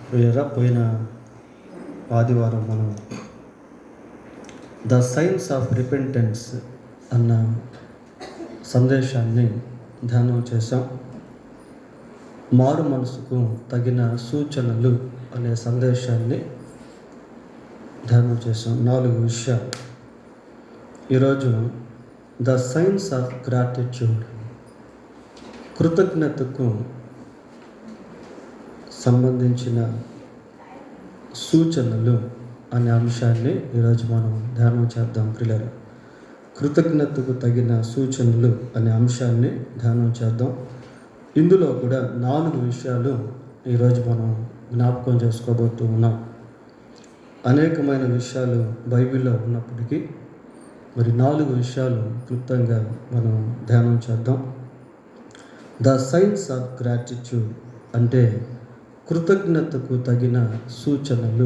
పోయిన ఆదివారం మనం ద సైన్స్ ఆఫ్ రిపెంటెన్స్ అన్న సందేశాన్ని ధ్యానం చేశాం. మారు మనసుకు తగిన సూచనలు అనే సందేశాన్ని ధ్యానం చేశాం. 4 విషయాలు. ఈరోజు ద సైన్స్ ఆఫ్ గ్రాటిట్యూడ్, కృతజ్ఞతకు సంబంధించిన సూచనలు అనే అంశాన్ని ఈరోజు మనం ధ్యానం చేద్దాం. ప్రియులారా, కృతజ్ఞతకు తగిన సూచనలు అనే అంశాన్ని ధ్యానం చేద్దాం. ఇందులో కూడా 4 విషయాలు ఈరోజు మనం జ్ఞాపకం చేసుకోబోతూ ఉన్నాం. అనేకమైన విషయాలు బైబిల్లో ఉన్నప్పటికీ మరి 4 విషయాలు క్లుప్తంగా మనం ధ్యానం చేద్దాం. ద సైన్స్ ఆఫ్ గ్రాటిట్యూడ్ అంటే కృతజ్ఞతకు తగిన సూచనలు.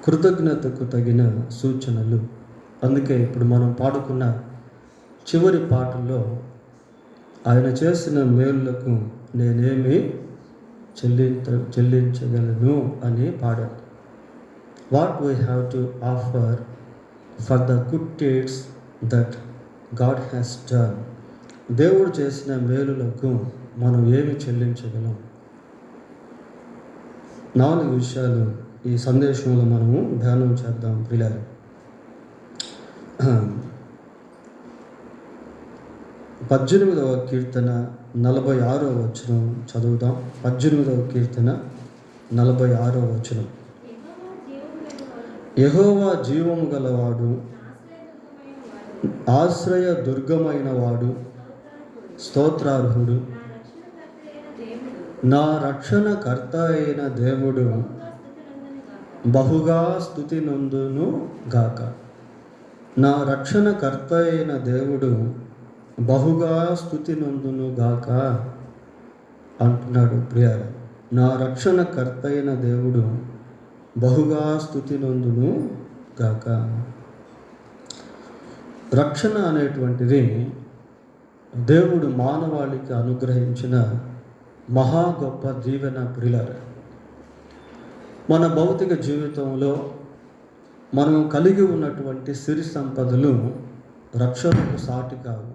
కృతజ్ఞతకు తగిన సూచనలు. అందుకే ఇప్పుడు మనం పాడుకున్న చివరి పాటల్లో ఆయన చేసిన మేలులకు నేనేమి చెల్లించగలను అని పాడారు. What we have to offer for the good deeds that God has done. దేవుడు చేసిన మేలులకు మనం ఏమి చెల్లించగలం? 4 విషయాలు ఈ సందేశంలో మనము ధ్యానం చేద్దాం. ప్రియులారా, 18వ కీర్తన 46వ వచనం చదువుదాం. 18వ కీర్తన 46వ వచనం. యెహోవా జీవము గలవాడు, ఆశ్రయ దుర్గమైన వాడు, స్తోత్రార్హుడు, నా రక్షణకర్త అయిన దేవుడు బహుగా స్తుతి నందును గాక. నా రక్షణకర్త అయిన దేవుడు బహుగా స్తుతి నందును గాక అంటున్నాడు. ప్రియారా, నా రక్షణకర్త అయిన దేవుడు బహుగా స్తుతి నందును గాక. రక్షణ అనేటువంటిది దేవుడు మానవాళికి అనుగ్రహించిన మహా గొప్ప దీవెన. ప్రియులారా, మన భౌతిక జీవితంలో మనం కలిగి ఉన్నటువంటి సిరి సంపదలు రక్షణకు సాటి కావు.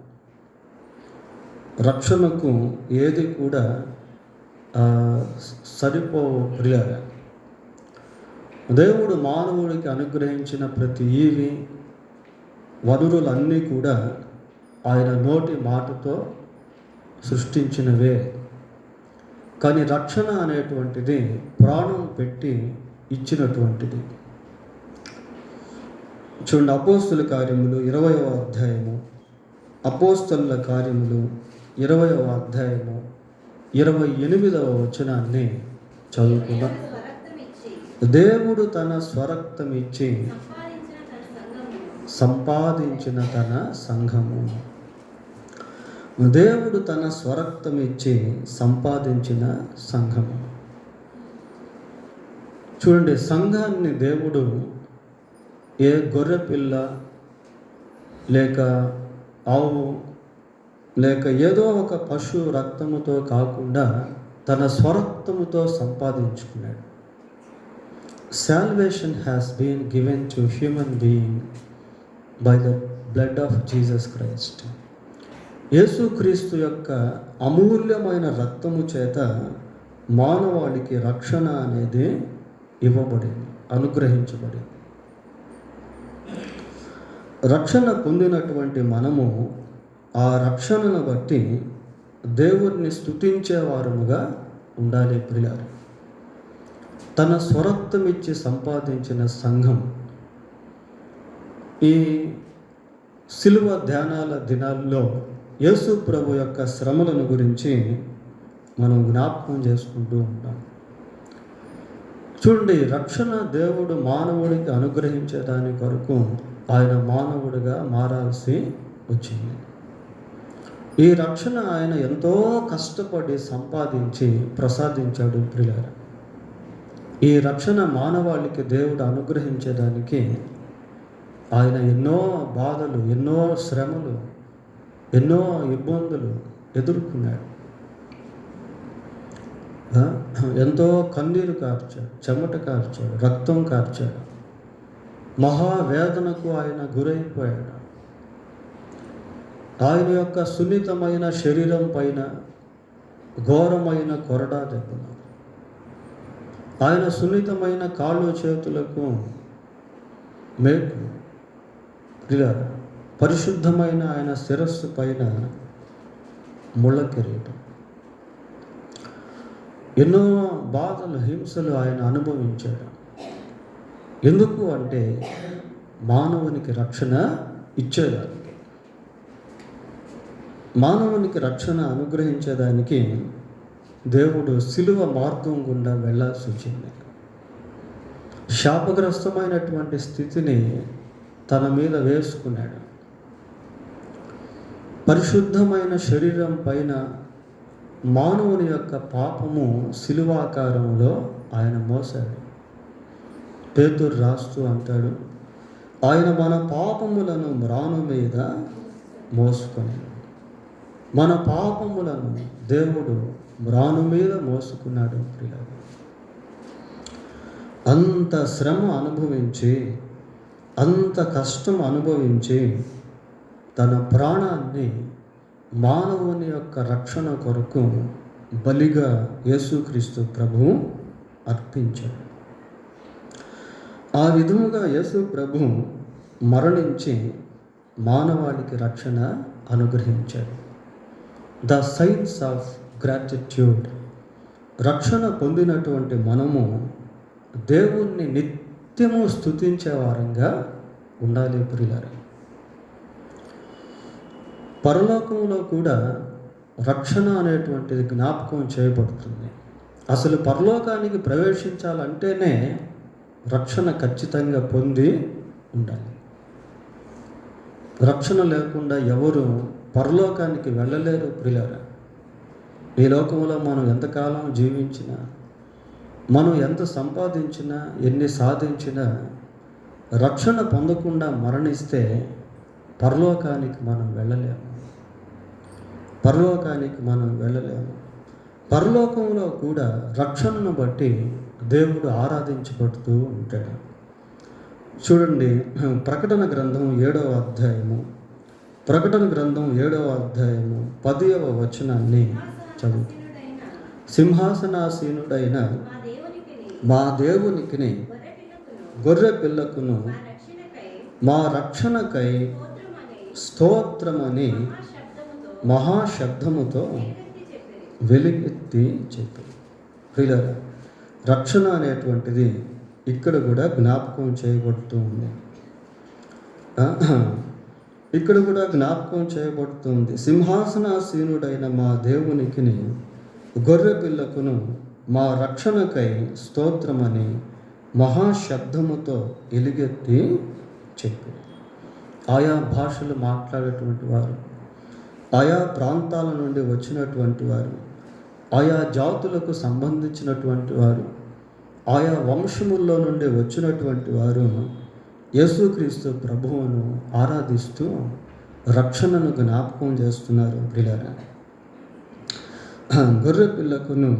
రక్షణకు ఏది కూడా సరిపోవు. ప్రియులారా, దేవుడు మానవుడికి అనుగ్రహించిన ప్రతి ఈవి వనరులన్నీ కూడా ఆయన నోటి మాటతో సృష్టించినవే. కానీ రక్షణ అనేటువంటిది ప్రాణం పెట్టి ఇచ్చినటువంటిది. చూడండి, అపోస్తుల కార్యములు 20వ అధ్యాయము, అపోస్తలుల కార్యములు 20వ అధ్యాయము 28వ వచనాన్ని చదువుకుందాం. దేవుడు తన స్వరక్తం ఇచ్చి సంపాదించిన తన సంఘము. దేవుడు తన స్వరక్తం ఇచ్చి సంపాదించిన సంఘము. చూడండి, సంఘాన్ని దేవుడు ఏ గొర్రె పిల్ల లేక ఆవు లేక ఏదో ఒక పశు రక్తముతో కాకుండా తన స్వరక్తముతో సంపాదించుకున్నాడు. Salvation has been given to human being by the blood of Jesus Christ. యేసుక్రీస్తు యొక్క అమూల్యమైన రక్తము చేత మానవాళికి రక్షణ అనేది ఇవ్వబడింది, అనుగ్రహించబడింది. రక్షణ పొందినటువంటి మనము ఆ రక్షణను బట్టి దేవుణ్ణి స్తుతించేవారముగా ఉండాలి. ప్రియులారా, తన స్వరక్తం ఇచ్చి సంపాదించిన సంఘం. ఈ సిలువ ధ్యానాల దినాల్లో యేసు ప్రభు యొక్క శ్రమలను గురించి మనం జ్ఞాపకం చేసుకుంటూ ఉంటాం. చూడండి, రక్షణ దేవుడు మానవుడికి అనుగ్రహించేదాని కొరకు ఆయన మానవుడిగా మారాల్సి వచ్చింది. ఈ రక్షణ ఆయన ఎంతో కష్టపడి సంపాదించి ప్రసాదించాడు. ప్రియులారా, ఈ రక్షణ మానవాళికి దేవుడు అనుగ్రహించేదానికి ఆయన ఎన్నో బాధలు, ఎన్నో శ్రమలు, ఎన్నో ఇబ్బందులు ఎదుర్కొన్నాడు. ఎంతో కన్నీరు కార్చాడు, చెమట కార్చాడు, రక్తం కార్చాడు, మహావేదనకు ఆయన గురైపోయాడు. ఆయన యొక్క సున్నితమైన శరీరం పైన ఘోరమైన కొరడా దెబ్బలు, ఆయన సున్నితమైన కాళ్ళు చేతులకు మేకు, పరిశుద్ధమైన ఆయన శిరస్సు పైన ముళ్ళ కిరీటం, ఎన్నో బాధలు, హింసలు ఆయన అనుభవించాడు. ఎందుకు అంటే మానవునికి రక్షణ ఇచ్చేదానికి, మానవునికి రక్షణ అనుగ్రహించేదానికి దేవుడు శిలువ మార్గం గుండా వెళ్ళాల్సి వచ్చింది. శాపగ్రస్తమైనటువంటి స్థితిని తన మీద వేసుకున్నాడు. పరిశుద్ధమైన శరీరం పైన మానవుని యొక్క పాపము శిలువాకారంలో ఆయన మోసాడు. పేతురు రాస్తూ అంటాడు, ఆయన మన పాపములను మ్రాను మీద మోసుకొని, మన పాపములను దేవుడు మ్రాను మీద మోసుకున్నాడు. ప్రియులారా, అంత శ్రమ అనుభవించి, అంత కష్టం అనుభవించి తన ప్రాణాన్ని మానవుని యొక్క రక్షణ కొరకు బలిగా యేసుక్రీస్తు ప్రభువు అర్పించాడు. ఆ విధముగా యేసు ప్రభు మరణించి మానవాళికి రక్షణ అనుగ్రహించాడు. The science of gratitude. రక్షణ పొందినటువంటి మనము దేవుణ్ణి నిత్యము స్తుతించే వారంగా ఉండాలి. ప్రియులారా, పరలోకంలో కూడా రక్షణ అనేటువంటిది జ్ఞాపకం చేయబడుతుంది. అసలు పరలోకానికి ప్రవేశించాలంటేనే రక్షణ ఖచ్చితంగా పొంది ఉండాలి. రక్షణ లేకుండా ఎవరు పరలోకానికి వెళ్ళలేరు. ప్రియులారా, ఈ లోకంలో మనం ఎంతకాలం జీవించినా, మనం ఎంత సంపాదించినా, ఎన్ని సాధించినా, రక్షణ పొందకుండా మరణిస్తే పరలోకానికి మనం వెళ్ళలేము. పరలోకంలో కూడా రక్షణను బట్టి దేవుడు ఆరాధించబడుతూ ఉంటాడు. చూడండి, ప్రకటన గ్రంథం 7వ అధ్యాయము 10వ వచనాన్ని చదువు. సింహాసనాసీనుడైన మా దేవునికి గొర్రె పిల్లకును మా రక్షణకై స్తోత్రమని మహాశబ్దముతో వెలుగెత్తి చెప్పారు. ప్రియులారా, రక్షణ అనేటువంటిది ఇక్కడ కూడా జ్ఞాపకం చేయబడుతూ ఉంది. సింహాసనాసీనుడైన మా దేవునికి గొర్రె పిల్లకును మా రక్షణకై స్తోత్రమని మహాశబ్దముతో ఎలుగెత్తి చెప్పారు. ఆయా భాషలు మాట్లాడేటువంటి వారు, ఆయా ప్రాంతాల నుండి వచ్చినటువంటి వారు, ఆయా జాతులకు సంబంధించినటువంటి వారు, ఆయా వంశముల్లో నుండి వచ్చినటువంటి వారు యేసుక్రీస్తు ప్రభువును ఆరాధిస్తూ రక్షణను జ్ఞాపకం చేస్తున్నారు. ప్రియులారా, గొర్రె పిల్లకును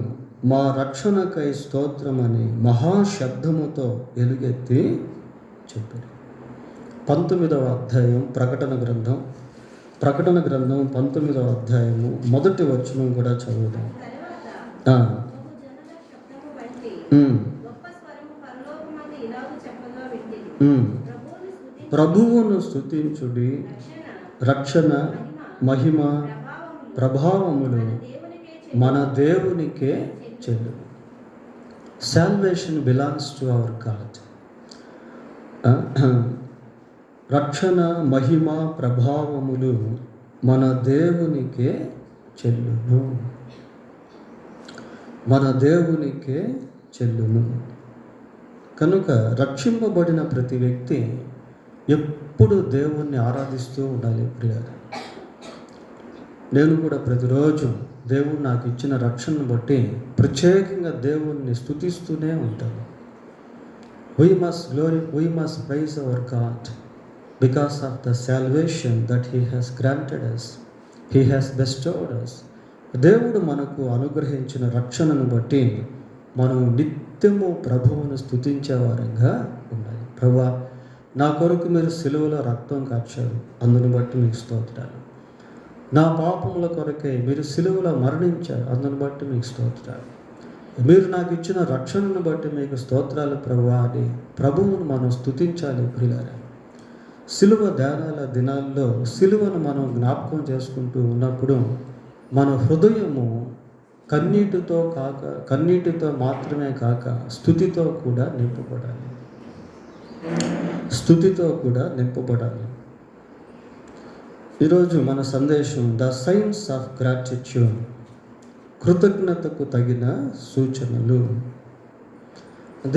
మా రక్షణకై స్తోత్రమని మహాశబ్దముతో ఎలుగెత్తి చెప్పారు. 19వ అధ్యాయం ప్రకటన గ్రంథం 19వ అధ్యాయము 1వ వచనం కూడా చదువుదాం. ప్రభువును స్తుతించుడి, రక్షణ, మహిమ, ప్రభావములు మన దేవునికే చెల్లు. Salvation belongs to our God. రక్షణ, మహిమ, ప్రభావములు మన దేవునికే చెల్లును. కనుక రక్షింపబడిన ప్రతి వ్యక్తి ఎప్పుడు దేవుణ్ణి ఆరాధిస్తూ ఉండాలి. ప్రియులారా, నేను కూడా ప్రతిరోజు దేవుడు నాకు ఇచ్చిన రక్షణను బట్టి ప్రత్యేకంగా దేవుణ్ణి స్తుతిస్తూనే ఉంటాను. We must praise our God because of the salvation that He has granted us. He has bestowed us. దేవుడు మనకు అనుగ్రహించిన రక్షణను బట్టి మనం నిత్యము ప్రభువును స్తుతించే వారంగా ఉండాలి. ప్రభువా, నా కొరకు మీరు సిలువలో రక్తం కార్చారు, అందుని బట్టి మీకు స్తోత్రాలు. నా పాపముల కొరకే మీరు సిలువలో మరణించారు, అందుని బట్టి మీకు స్తోత్రాలు. మీరు నాకు ఇచ్చిన రక్షణను బట్టి మీకు స్తోత్రాలు ప్రభువా అని ప్రభువును మనం స్తుతించాలి. ప్రియులారా, సిలువ ధ్యానాల దినాల్లో సిలువను మనం జ్ఞాపకం చేసుకుంటూ ఉన్నప్పుడు మన హృదయము కన్నీటితో మాత్రమే కాక స్తుతితో కూడా నింపబడాలి. ఈరోజు మన సందేశం ద సైన్స్ ఆఫ్ గ్రాటిట్యూడ్, కృతజ్ఞతకు తగిన సూచనలు.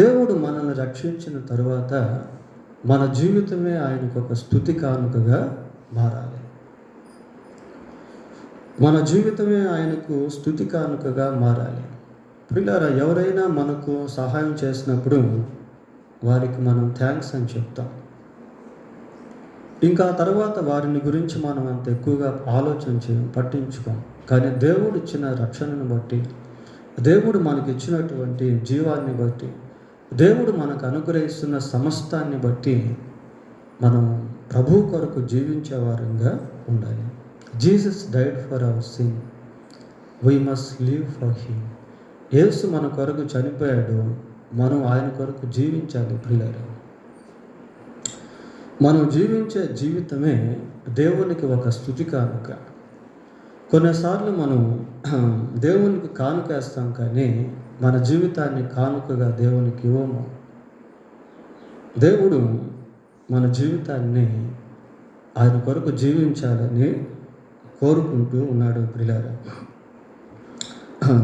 దేవుడు మనల్ని రక్షించిన తరువాత మన జీవితమే ఆయనకు ఒక స్తుతి కానుకగా మారాలి. మన జీవితమే ఆయనకు స్తుతి కానుకగా మారాలి. ప్రియులారా, ఎవరైనా మనకు సహాయం చేసినప్పుడు వారికి మనం థ్యాంక్స్ అని చెప్తాం. ఇంకా తర్వాత వారిని గురించి మనం అంత ఎక్కువగా పట్టించుకోం. కానీ దేవుడు ఇచ్చిన రక్షణను బట్టి, దేవుడు మనకిచ్చినటువంటి జీవాన్ని బట్టి, దేవుడు మనకు అనుగ్రహిస్తున్న సమస్తాన్ని బట్టి మనం ప్రభు కొరకు జీవించే వారంగా ఉండాలి. Jesus died for our sin, we must live for him. యేసు మన కొరకు చనిపోయాడు, మనం ఆయన కొరకు జీవించాలి. ప్రియులారా, మనం జీవించే జీవితమే దేవునికి ఒక స్తుతి కానుక. కొన్నిసార్లు మనం దేవునికి కానుకేస్తాం, కానీ మన జీవితాన్ని కానుకగా దేవునికి ఇవ్వము. దేవుడు మన జీవితాన్ని ఆయన కొరకు జీవించాలని కోరుకుంటూ ఉన్నాడు. ప్రియులారా,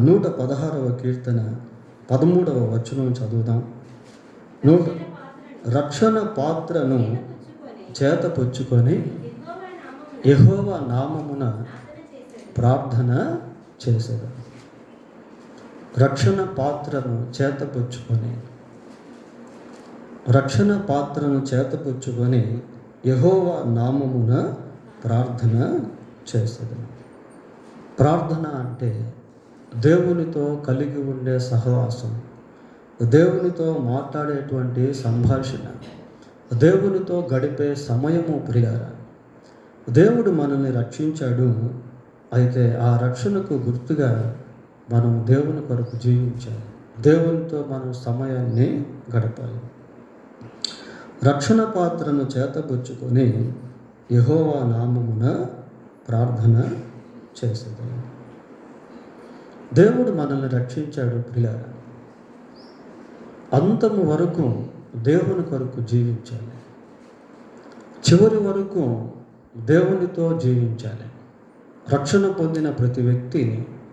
116వ కీర్తన 13వ వచనం చదువుదాం. రక్షణ పాత్రను చేతపుచ్చుకొని యెహోవా నామమున ప్రార్థన చేసేది. రక్షణ పాత్రను చేతపుచ్చుకొని యెహోవా నామమున ప్రార్థన చేసేది. ప్రార్థన అంటే దేవునితో కలిగి ఉండే సహవాసం, దేవునితో మాట్లాడేటువంటి సంభాషణ, దేవునితో గడిపే సమయము. ప్రియారా, దేవుడు మనల్ని రక్షించాడు. అయితే ఆ రక్షణకు గుర్తుగా మనం దేవుని కొరకు జీవించాలి, దేవునితో మనం సమయాన్ని గడపాలి. రక్షణ పాత్రను చేతబుచ్చుకొని యెహోవా నామమున ప్రార్థన చేసేది. దేవుడు మనల్ని రక్షించాడు. ప్రియారా, అంతము వరకు దేవుని కొరకు జీవించాలి, చివరి వరకు దేవునితో జీవించాలి. రక్షణ పొందిన ప్రతి వ్యక్తి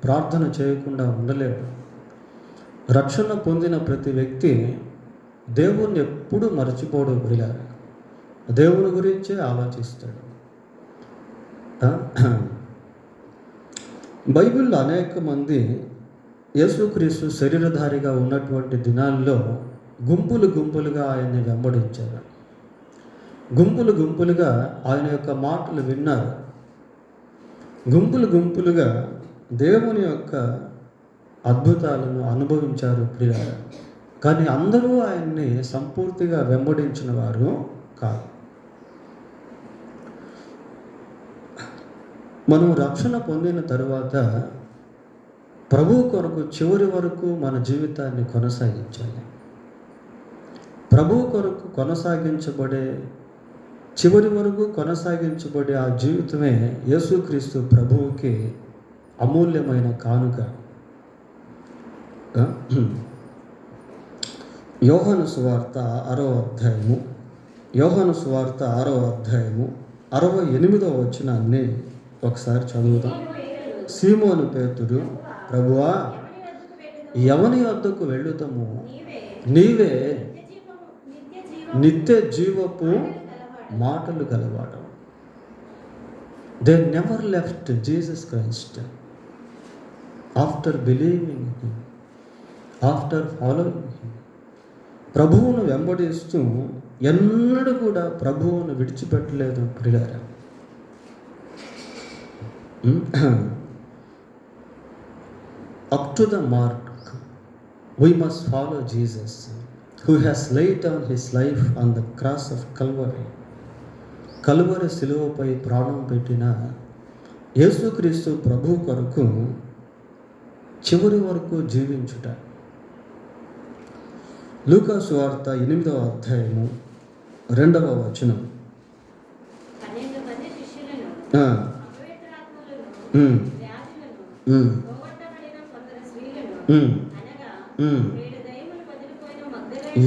ప్రార్థన చేయకుండా ఉండలేడు. రక్షణ పొందిన ప్రతి వ్యక్తి దేవుణ్ణి ఎప్పుడూ మర్చిపోడు. ప్రియారా, దేవుని గురించే ఆలోచిస్తాడు. బైబిల్లో అనేక మంది యేసుక్రీస్తు శరీరధారిగా ఉన్నటువంటి దినాల్లో గుంపులుగా ఆయన్ని వెంబడించారు. గుంపులుగా ఆయన యొక్క మాటలు విన్నారు. గుంపులుగా దేవుని యొక్క అద్భుతాలను అనుభవించారు. ప్రియారా, కానీ అందరూ ఆయన్ని సంపూర్తిగా వెంబడించిన వారు కాదు. మనం రక్షణ పొందిన తరువాత ప్రభు కొరకు చివరి వరకు మన జీవితాన్ని కొనసాగించాలి. ప్రభు కొరకు చివరి వరకు కొనసాగించబడే ఆ జీవితమే యేసుక్రీస్తు ప్రభువుకి అమూల్యమైన కానుక. యోహాను సువార్త 6వ అధ్యాయము 68వ వచనాన్ని ఒకసారి చదువుదాం. సీమోను పేతురు, ప్రభువా, ఎవని వద్దకు వెళ్ళుతాము? నీవే నిత్య జీవపు మాటలు గలవాడు. They never left Jesus Christ after believing him, after following him. ప్రభువును వెంబడిస్తూ ఎన్నడూ కూడా ప్రభువును విడిచిపెట్టలేదు. ప్రియులారా, up to the mark We must follow Jesus, who has laid down his life on the cross of Calvary. కలువరి శిలువపై ప్రాణం పెట్టిన యేసుక్రీస్తు ప్రభు కొరకు చివరి వరకు జీవించుట. లూకా సువార్త 8వ అధ్యాయము 2వ వచనం.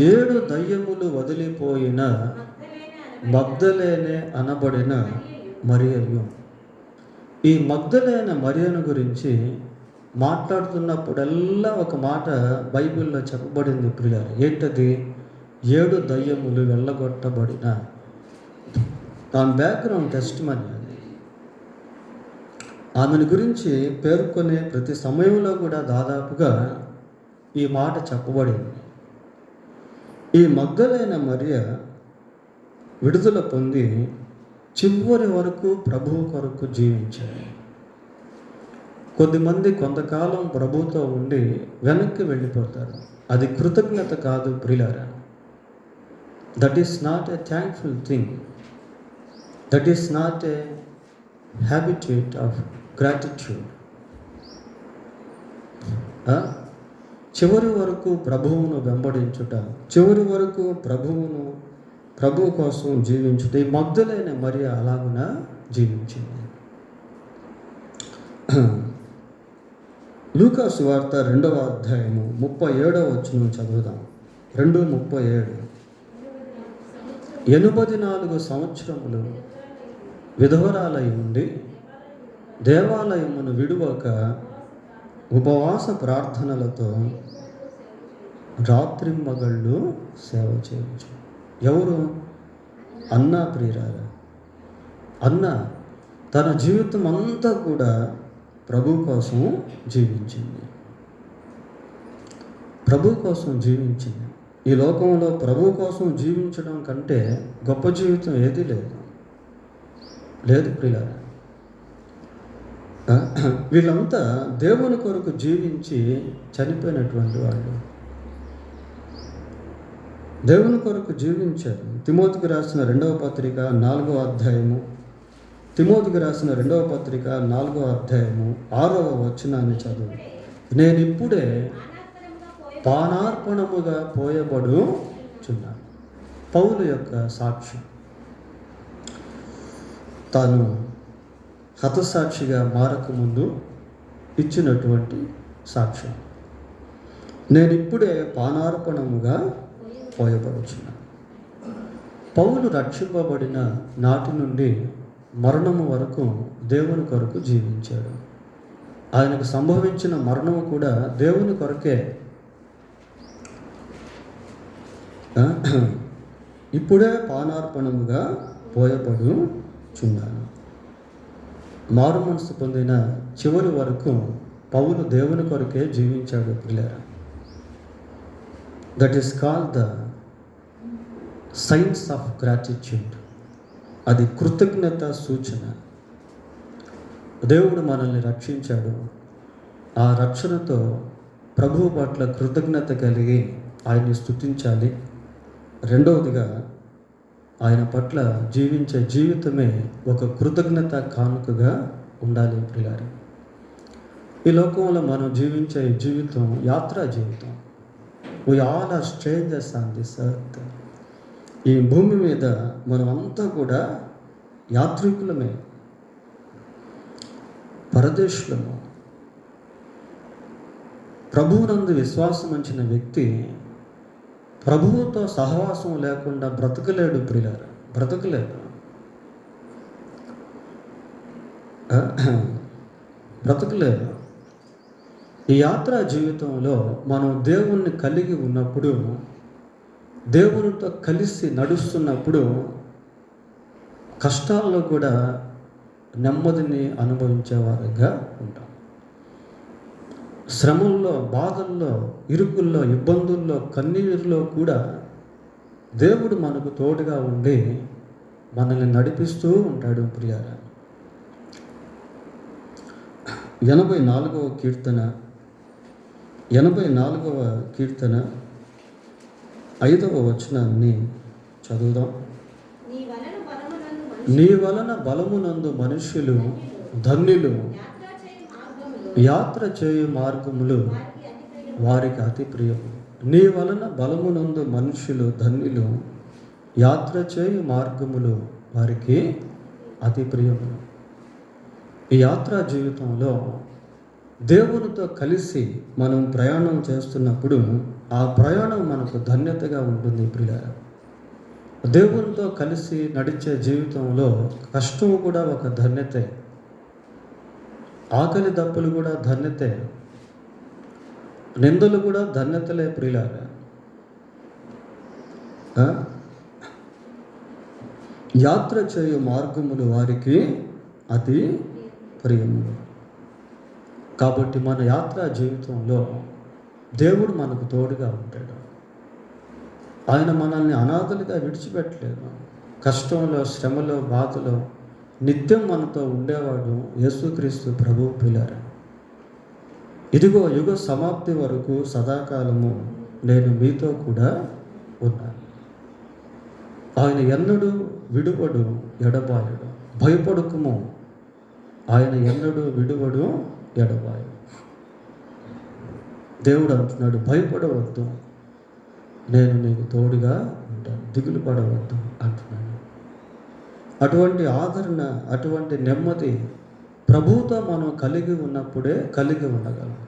ఏడు దయ్యములు వదిలిపోయిన మగ్దలేనే అనబడిన మరియయు. ఈ మగ్దలేన మరియను గురించి మాట్లాడుతున్నప్పుడల్లా ఒక మాట బైబిల్లో చెప్పబడింది ప్రియులారా. ఏంటది? 7 దయ్యములు వెళ్ళగొట్టబడిన. దాని బ్యాక్గ్రౌండ్ టెస్టిమనీ అది. ఆమెను గురించి పేర్కొనే ప్రతి సమయంలో కూడా దాదాపుగా ఈ మాట చెప్పబడింది. ఈ మగ్దలేన మరియ విడుదల పొంది చివరి వరకు ప్రభువు కొరకు జీవించారు. కొద్దిమంది కొంతకాలం ప్రభువుతో ఉండి వెనక్కి వెళ్ళిపోతారు. అది కృతజ్ఞత కాదు ప్రియులారా. That is not a thankful thing. That is not a habituate of gratitude. చివరి వరకు ప్రభువును వెంబడించుట, చివరి వరకు ప్రభువు కోసం జీవించుట. ఈ మగ్దలేన మరియ అలాగున జీవించింది. లూకా సువార్త 2వ అధ్యాయము 37వ వచనం చదువుదాం. 2:37. 84 సంవత్సరములు విధవరాలై ఉండి దేవాలయమును విడువక ఉపవాస ప్రార్థనలతో రాత్రింబగళ్ళు సేవ చేయవచ్చు. ఎవరు? అన్న ప్రియురాలు. అన్న తన జీవితం అంతా కూడా ప్రభు కోసం జీవించింది. ప్రభు కోసం జీవించింది. ఈ లోకంలో ప్రభు కోసం జీవించడం కంటే గొప్ప జీవితం ఏదీ లేదు ప్రియులారా. వీళ్ళంతా దేవుని కొరకు జీవించి చనిపోయినటువంటి వాళ్ళు. దేవుని కొరకు జీవించారు. తిమోతికి రాసిన 2వ పత్రిక 4వ అధ్యాయము, తిమోతికి రాసిన 2వ పత్రిక 4వ అధ్యాయము 6వ వచనాన్ని చదువు. నేనిప్పుడే పానార్పణముగా పోయబడుచున్నాను. పౌలు యొక్క సాక్ష్యం. తాను హతసాక్షిగా మారకముందు ఇచ్చినటువంటి సాక్ష్యం. నేనిప్పుడే పానార్పణముగా పోయబడుచున్నాను. పౌలు రక్షింపబడిన నాటి నుండి మరణము వరకు దేవుని కొరకు జీవించాడు. ఆయనకు సంభవించిన మరణము కూడా దేవుని కొరకే. ఇప్పుడే పానార్పణముగా పోయబడుచున్నాను. మారు మనసు పొందిన చివరి వరకు పౌలు దేవుని కొరకే జీవించాడు ప్రియులారా. That is called the science of gratitude. అది కృతజ్ఞత సూచన. దేవుడు మనల్ని రక్షించాడు. ఆ రక్షణతో ప్రభువు పట్ల కృతజ్ఞత కలిగి ఆయన్ని స్తుతించాలి. రెండవదిగా ఆయన పట్ల జీవించే జీవితమే ఒక కృతజ్ఞత కానుకగా ఉండాలి ప్రియులారా. ఈ లోకంలో మనం జీవించే జీవితం యాత్రా జీవితం. We all are strangers on this earth. ఈ భూమి మీద మనమంతా కూడా యాత్రికులమే, పరదేశులము. ప్రభువునందు విశ్వాసం ఉంచిన వ్యక్తి ప్రభువుతో సహవాసం లేకుండా బ్రతకలేడు ప్రియులారా. బ్రతకలేడు. ఈ యాత్రా జీవితంలో మనం దేవుణ్ణి కలిగి ఉన్నప్పుడు, దేవునితో కలిసి నడుస్తున్నప్పుడు కష్టాల్లో కూడా నెమ్మదిని అనుభవించేవారుగా ఉంటాం. శ్రమల్లో, బాధల్లో, ఇరుకుల్లో, ఇబ్బందుల్లో, కన్నీరులో కూడా దేవుడు మనకు తోడుగా ఉండి మనల్ని నడిపిస్తూ ఉంటాడు ప్రియారా. 84వ కీర్తన 84వ కీర్తన 5వ వచనాన్ని చదువుదాం. నీ వలన బలమునందు మనుష్యులు ధన్యులు, యాత్ర చేయు మార్గములు వారికి అతి ప్రియము. నీ వలన బలమునందు మనుష్యులు ధన్యులు, యాత్ర చేయు మార్గములు వారికి అతి ప్రియము. ఈ యాత్రా జీవితంలో దేవునితో కలిసి మనం ప్రయాణం చేస్తున్నప్పుడు ఆ ప్రయాణం మనకు ధన్యతగా ఉంటుంది ప్రియులారా. దేవునితో కలిసి నడిచే జీవితంలో కష్టము కూడా ఒక ధన్యతే, ఆకలి దప్పులు కూడా ధన్యతే, నిందలు కూడా ధన్యతలే ప్రియులారా. యాత్ర చేయు మార్గములు వారికి అతి ప్రియములు. కాబట్టి మన యాత్రా జీవితంలో దేవుడు మనకు తోడుగా ఉంటాడు. ఆయన మనల్ని అనాథలుగా విడిచిపెట్టలేదు. కష్టంలో, శ్రమలో, బాధలో నిత్యం మనతో ఉండేవాడు యేసుక్రీస్తు ప్రభువు ప్రియులారా. ఇదిగో యుగ సమాప్తి వరకు సదాకాలము నేను మీతో కూడా ఉన్నాను. ఆయన ఎన్నడూ విడువడు, ఎడబాయడు. భయపడుకుము, ఆయన ఎన్నడూ విడువడు, ఎడబాయడు. దేవుడు అంటున్నాడు, భయపడవద్దు, నేను నీకు తోడుగా ఉంటాను, దిగులు పడవద్దు అంటున్నాను. అటువంటి ఆదరణ, అటువంటి నెమ్మది ప్రభువుతో మనం కలిగి ఉన్నప్పుడే కలిగి ఉండగలం.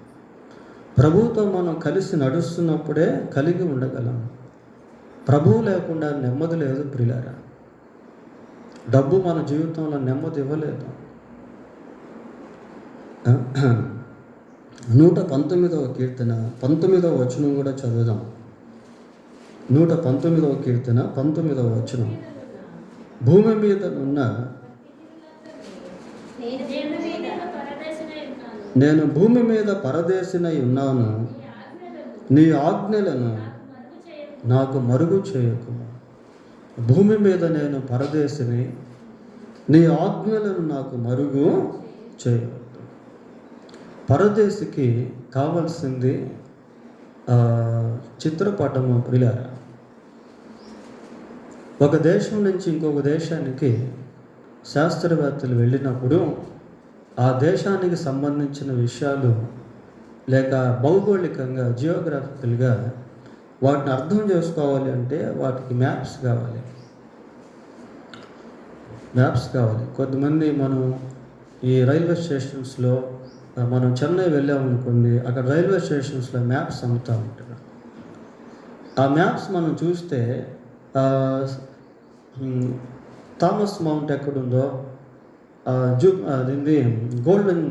ప్రభువుతో మనం కలిసి నడుస్తున్నప్పుడే కలిగి ఉండగలం. ప్రభువు లేకుండా నెమ్మది లేదు ప్రియులారా. డబ్బు మన జీవితంలో నెమ్మది ఇవ్వలేదు. 119వ కీర్తన 19వ వచనం కూడా చదువుదాం. 119వ కీర్తన 19వ వచనం. భూమి మీద ఉన్న నేను భూమి మీద పరదేశినై ఉన్నాను, నీ ఆజ్ఞలను నాకు మరుగు చేయకు. భూమి మీద నేను పరదేశిని, నీ ఆజ్ఞలను నాకు మరుగు చేయవద్దు. పరదేశికి కావాల్సింది చిత్రపటము ప్రియులారా. ఒక దేశం నుంచి ఇంకొక దేశానికి శాస్త్రవేత్తలు వెళ్ళినప్పుడు ఆ దేశానికి సంబంధించిన విషయాలు లేక భౌగోళికంగా, జియోగ్రాఫికల్గా వాటిని అర్థం చేసుకోవాలి అంటే వాటికి మ్యాప్స్ కావాలి. కొంతమంది మనం ఈ రైల్వే స్టేషన్స్లో మనం చెన్నై వెళ్ళామనుకోండి, అక్కడ రైల్వే స్టేషన్స్లో మ్యాప్స్ అమ్ముతూ ఉంటారు. ఆ మ్యాప్స్ మనం చూస్తే థామస్ మౌంట్ ఎక్కడుందో, అదేంటి గోల్డెన్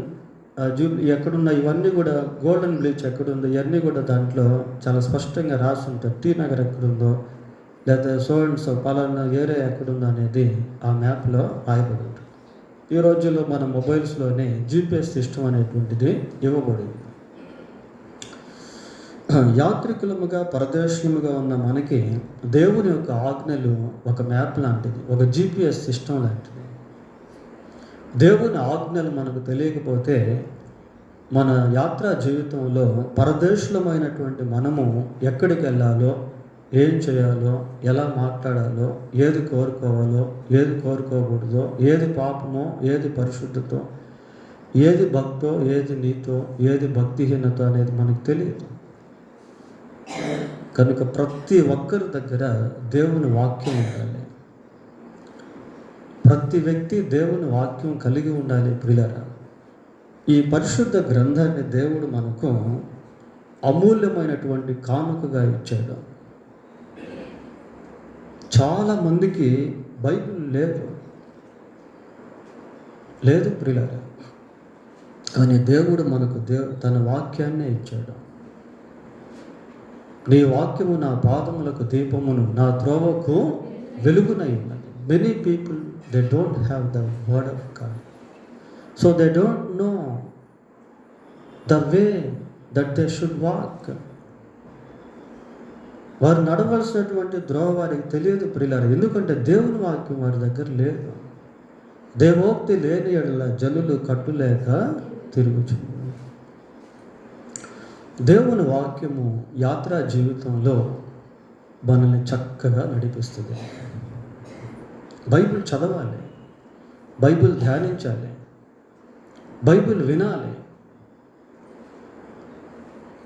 జూబ్లీ ఎక్కడున్నా, ఇవన్నీ కూడా గోల్డెన్ బ్లీచ్ ఎక్కడుందో ఇవన్నీ కూడా దాంట్లో చాలా స్పష్టంగా రాసి ఉంటుంది. టీ నగర్ ఎక్కడుందో లేదా సో అండ్ సో పలానా ఏరియా ఎక్కడుందో అనేది ఆ మ్యాప్లో రాయబడి ఉంటుంది. ఈ రోజుల్లో మన మొబైల్స్లోనే జీపీఎస్ సిస్టమ్ అనేటువంటిది ఇవ్వబడింది. యాత్రికులముగా, పరదేశముగా ఉన్న మనకి దేవుని యొక్క ఆజ్ఞలు ఒక మ్యాప్ లాంటిది, ఒక జీపీఎస్ సిస్టమ్ లాంటిది. దేవుని ఆజ్ఞలు మనకు తెలియకపోతే మన యాత్రా జీవితంలో పరదేశులమైనటువంటి మనము ఎక్కడికి వెళ్ళాలో, ఏం చేయాలో, ఎలా మాట్లాడాలో, ఏది కోరుకోవాలో, ఏది కోరుకోకూడదో, ఏది పాపమో, ఏది పరిశుద్ధతో, ఏది భక్తో, ఏది నీతో, ఏది భక్తిహీనత అనేది మనకు తెలియదు. కనుక ప్రతి ఒక్కరి దగ్గర దేవుని వాక్యం ఉండాలి. ప్రతి వ్యక్తి దేవుని వాక్యం కలిగి ఉండాలి ప్రియులారా. ఈ పరిశుద్ధ గ్రంథాన్ని దేవుడు మనకు అమూల్యమైనటువంటి కానుకగా ఇచ్చాడు. చాలామందికి బైబిల్ లేదు ప్రియులారా. కానీ దేవుడు మనకు తన వాక్యాన్నే ఇచ్చాడు. నీ వాక్యము నా పాదములకు దీపమును, నా త్రోవకు వెలుగునై ఉన్నది. Many people they don't have the word of God, so they don't know the way that they should walk. వారు నడవలసినటువంటి ద్రోవ వారికి తెలియదు ప్రియులారా. ఎందుకంటే దేవుని వాక్యం వారి దగ్గర లేదు. దేవోక్తి లేని ఎడల జనులు కట్టులేక తిరుగుచున్నారు. దేవుని వాక్యము యాత్రా జీవితంలో మనల్ని చక్కగా నడిపిస్తుంది. బైబిల్ చదవాలి, బైబిల్ ధ్యానించాలి, బైబిల్ వినాలి.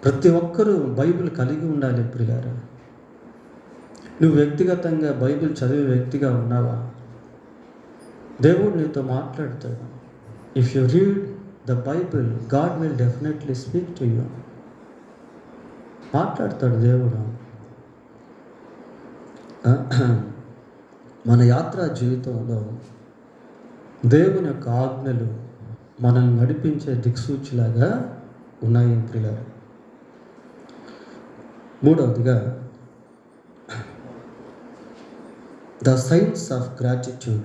ప్రతి ఒక్కరూ బైబిల్ కలిగి ఉండాలి. ప్రియులారా, నువ్వు వ్యక్తిగతంగా బైబిల్ చదివే వ్యక్తిగా ఉన్నావా? దేవుడు నీతో మాట్లాడతాడు. If you read the Bible, God will definitely speak to you. మాట్లాడతాడు దేవుడు. మన యాత్రా జీవితంలో దేవుని యొక్క ఆజ్ఞలు మనల్ని నడిపించే దిక్సూచిలాగా ఉన్నాయి ప్రియులారా. మూడవదిగా, ద సైన్స్ ఆఫ్ గ్రాటిట్యూడ్,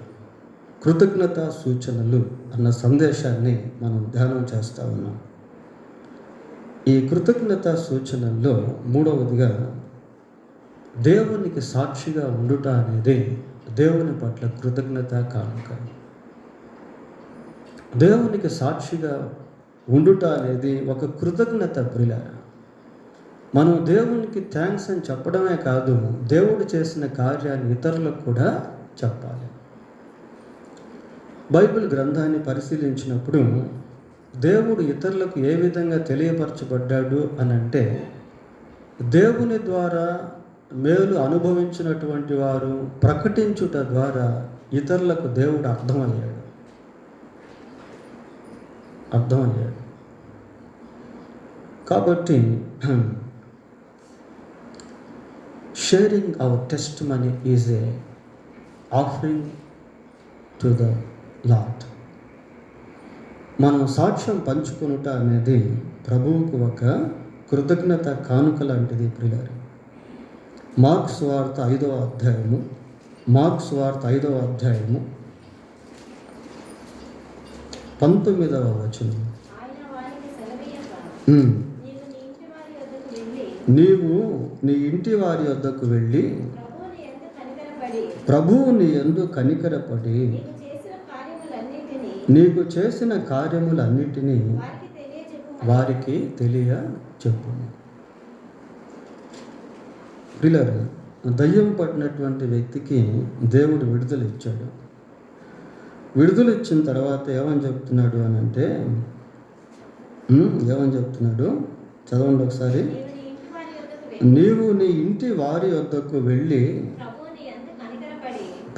కృతజ్ఞతా సూచనలు అన్న సందేశాన్ని మనం ధ్యానం చేస్తూ ఉన్నాం. ఈ కృతజ్ఞతా సూచనల్లో మూడవదిగా, దేవునికి సాక్షిగా ఉండుట అనేది దేవుని పట్ల కృతజ్ఞత కానుక. దేవునికి సాక్షిగా ఉండుట అనేది ఒక కృతజ్ఞత ప్రియులారా. మనం దేవునికి థ్యాంక్స్ అని చెప్పడమే కాదు, దేవుడు చేసిన కార్యాన్ని ఇతరులకు కూడా చెప్పాలి. బైబిల్ గ్రంథాన్ని పరిశీలించినప్పుడు దేవుడు ఇతరులకు ఏ విధంగా తెలియపరచబడ్డాడు అని అంటే, దేవుని ద్వారా మేలు అనుభవించినటువంటి వారు ప్రకటించుట ద్వారా ఇతరులకు దేవుడు అర్థమయ్యాడు. కాబట్టి sharing our testimony is a offering to the lord. మనం సాక్ష్యం పంచుకొనుట అనేది ప్రభువుకు ఒక కృతజ్ఞత కానుక లాంటిది ప్రియులారా. మార్కు సువార్త 5వ అధ్యాయము 19వ వచనం. నీవు నీ ఇంటి వారి వద్దకు వెళ్ళి ప్రభువు నీ యందు కనికరపడి నీకు చేసిన కార్యములన్నిటినీ వారికి తెలియచెప్పు. ప్రియులారా, దయ్యం పట్టినటువంటి వ్యక్తికి దేవుడు విడుదల ఇచ్చాడు. విడుదల ఇచ్చిన తర్వాత ఏమని చెప్తున్నాడు అని అంటే, ఏమని చెప్తున్నాడు చదవండి ఒకసారి. నీవు నీ ఇంటి వారి వద్దకు వెళ్ళి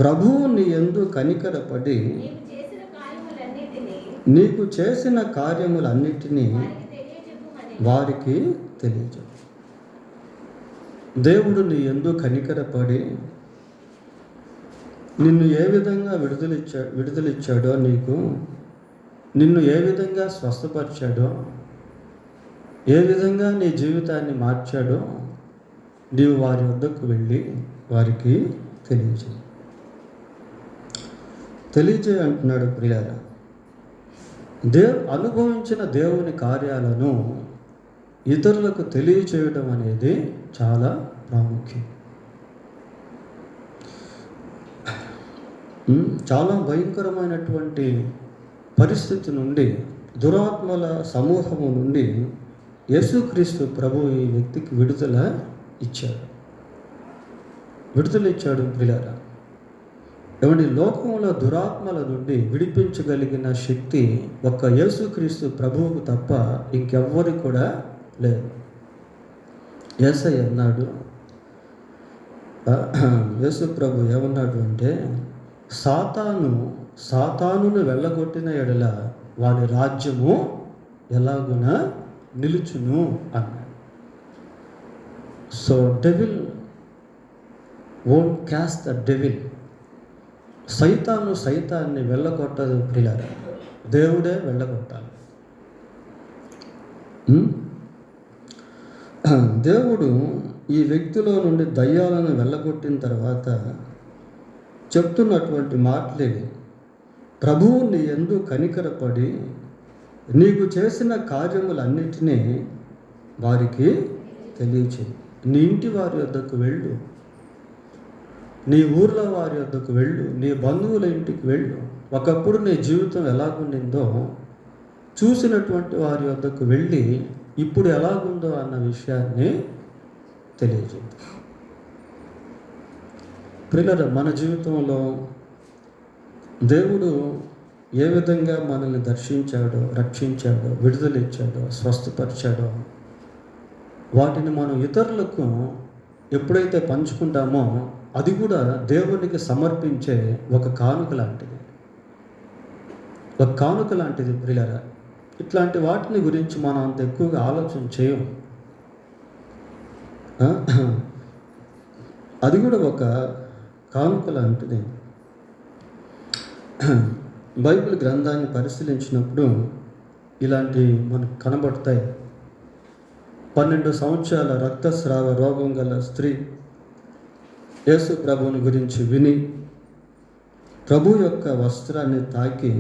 ప్రభువు నీ యందు కనికరపడి నీకు చేసిన కార్యములన్నిటినీ వారికి తెలియజెప్పు. దేవుడు నీ యందు కనికరపడి నిన్ను ఏ విధంగా విడుదలిచ్చాడో, నిన్ను ఏ విధంగా స్వస్థపరిచాడో, ఏ విధంగా నీ జీవితాన్ని మార్చాడో నీవు వారి వద్దకు వెళ్ళి వారికి తెలియజేయ అంటున్నాడు ప్రియులారా. అనుభవించిన దేవుని కార్యాలను ఇతరులకు తెలియచేయడం అనేది చాలా ప్రాముఖ్యం. చాలా భయంకరమైనటువంటి పరిస్థితి నుండి, దురాత్మల సమూహము నుండి యేసుక్రీస్తు ప్రభు ఈ వ్యక్తికి విడుదల ఇచ్చాడు ప్రియులారా. ఏమండి, లోకంలో దురాత్మల నుండి విడిపించగలిగిన శక్తి ఒక్క యేసుక్రీస్తు ప్రభువుకు తప్ప ఇంకెవ్వరికి కూడా లేదు. యేసయ్య అన్నాడు, యేసు ప్రభు ఏమన్నాడు అంటే, సాతానును వెళ్ళగొట్టిన ఎడల వారి రాజ్యము ఎలాగున నిలుచును అన్నాడు. So devil won't caste the devil. సైతాన్ని వెళ్ళగొట్టదు ప్రియులారా, దేవుడే వెళ్ళగొట్టాలి. దేవుడు ఈ వ్యక్తిలో నుండి దయ్యాలను వెళ్ళగొట్టిన తర్వాత చెప్తున్నటువంటి మాటలే, ప్రభువు నీ యందు కనికరపడి నీకు చేసిన కార్యములన్నిటినీ వారికి తెలియచేయి. నీ ఇంటి వారి వద్దకు వెళ్ళు, నీ ఊర్లో వారి వద్దకు వెళ్ళు, నీ బంధువుల ఇంటికి వెళ్ళు. ఒకప్పుడు నీ జీవితం ఎలాగుండిందో చూసినటువంటి వారి వద్దకు వెళ్ళి ఇప్పుడు ఎలాగుందో అన్న విషయాన్ని తెలియజేయండి. ప్రియులారా, మన జీవితంలో దేవుడు ఏ విధంగా మనల్ని దర్శించాడో, రక్షించాడో, విడుదలిచ్చాడో, స్వస్థపరిచాడో వాటిని మనం ఇతరులకు ఎప్పుడైతే పంచుకుంటామో అది కూడా దేవునికి సమర్పించే ఒక కానుక లాంటిది. ఒక కానుక లాంటిది ప్రియులారా. ఇట్లాంటి వాటిని గురించి మనం అంత ఎక్కువగా ఆలోచన చేయం. అది కూడా ఒక కానుక లాంటిది. బైబిల్ గ్రంథాన్ని పరిశీలించినప్పుడు ఇలాంటివి మనకు కనబడతాయి. 12 సంవత్సరాల రక్తస్రావ రోగం గల స్త్రీ యేసు ప్రభువుని గురించి విని ప్రభు యొక్క వస్త్రాన్ని తాకి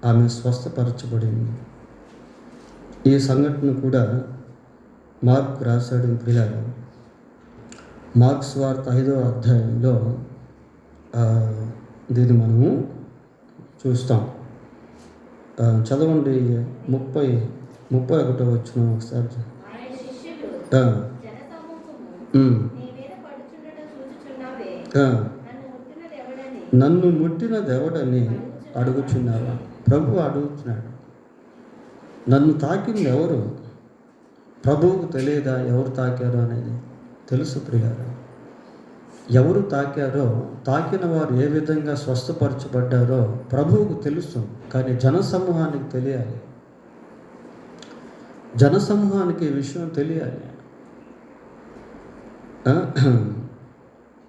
ఆమె స్వస్థపరచబడింది. ఈ సంఘటన కూడా మార్కు రాశాడు ప్రియులారా. మార్కు సువార్త 5వ అధ్యాయంలో దీన్ని మనము చూస్తాం. చదవండి 31వ వచనం ఒకసారి. నన్ను ముట్టినదెవడని అడుగుచున్నావా? ప్రభు అడుగుతున్నాడు, నన్ను తాకింది ఎవరు? ప్రభువుకు తెలియదా ఎవరు తాకారో అనేది? తెలుసు ప్రియారా. ఎవరు తాకారో, తాకిన వారు ఏ విధంగా స్వస్థపరచబడ్డారో ప్రభువుకు తెలుసు. కానీ జనసమూహానికి తెలియాలి. జనసమూహానికి ఈ విషయం తెలియాలి.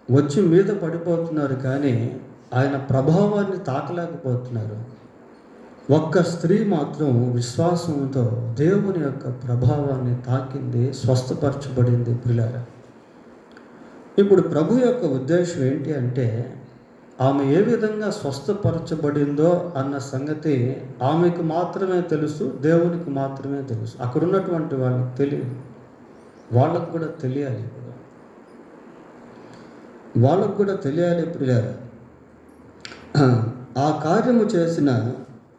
వచ్చి మీద పడిపోతున్నారు కానీ ఆయన ప్రభావాన్ని తాకలేకపోతున్నారు. ఒక్క స్త్రీ మాత్రం విశ్వాసంతో దేవుని యొక్క ప్రభావాన్ని తాకింది, స్వస్థపరచబడింది ప్రియులారా. ఇప్పుడు ప్రభు యొక్క ఉద్దేశం ఏంటి అంటే, ఆమె ఏ విధంగా స్వస్థపరచబడిందో అన్న సంగతి ఆమెకు మాత్రమే తెలుసు, దేవునికి మాత్రమే తెలుసు. అక్కడ ఉన్నటువంటి వాళ్ళకి తెలియదు. వాళ్ళకు కూడా తెలియాలి. వాళ్ళకు కూడా తెలియాలి ప్రియులారా. ఆ కార్యము చేసిన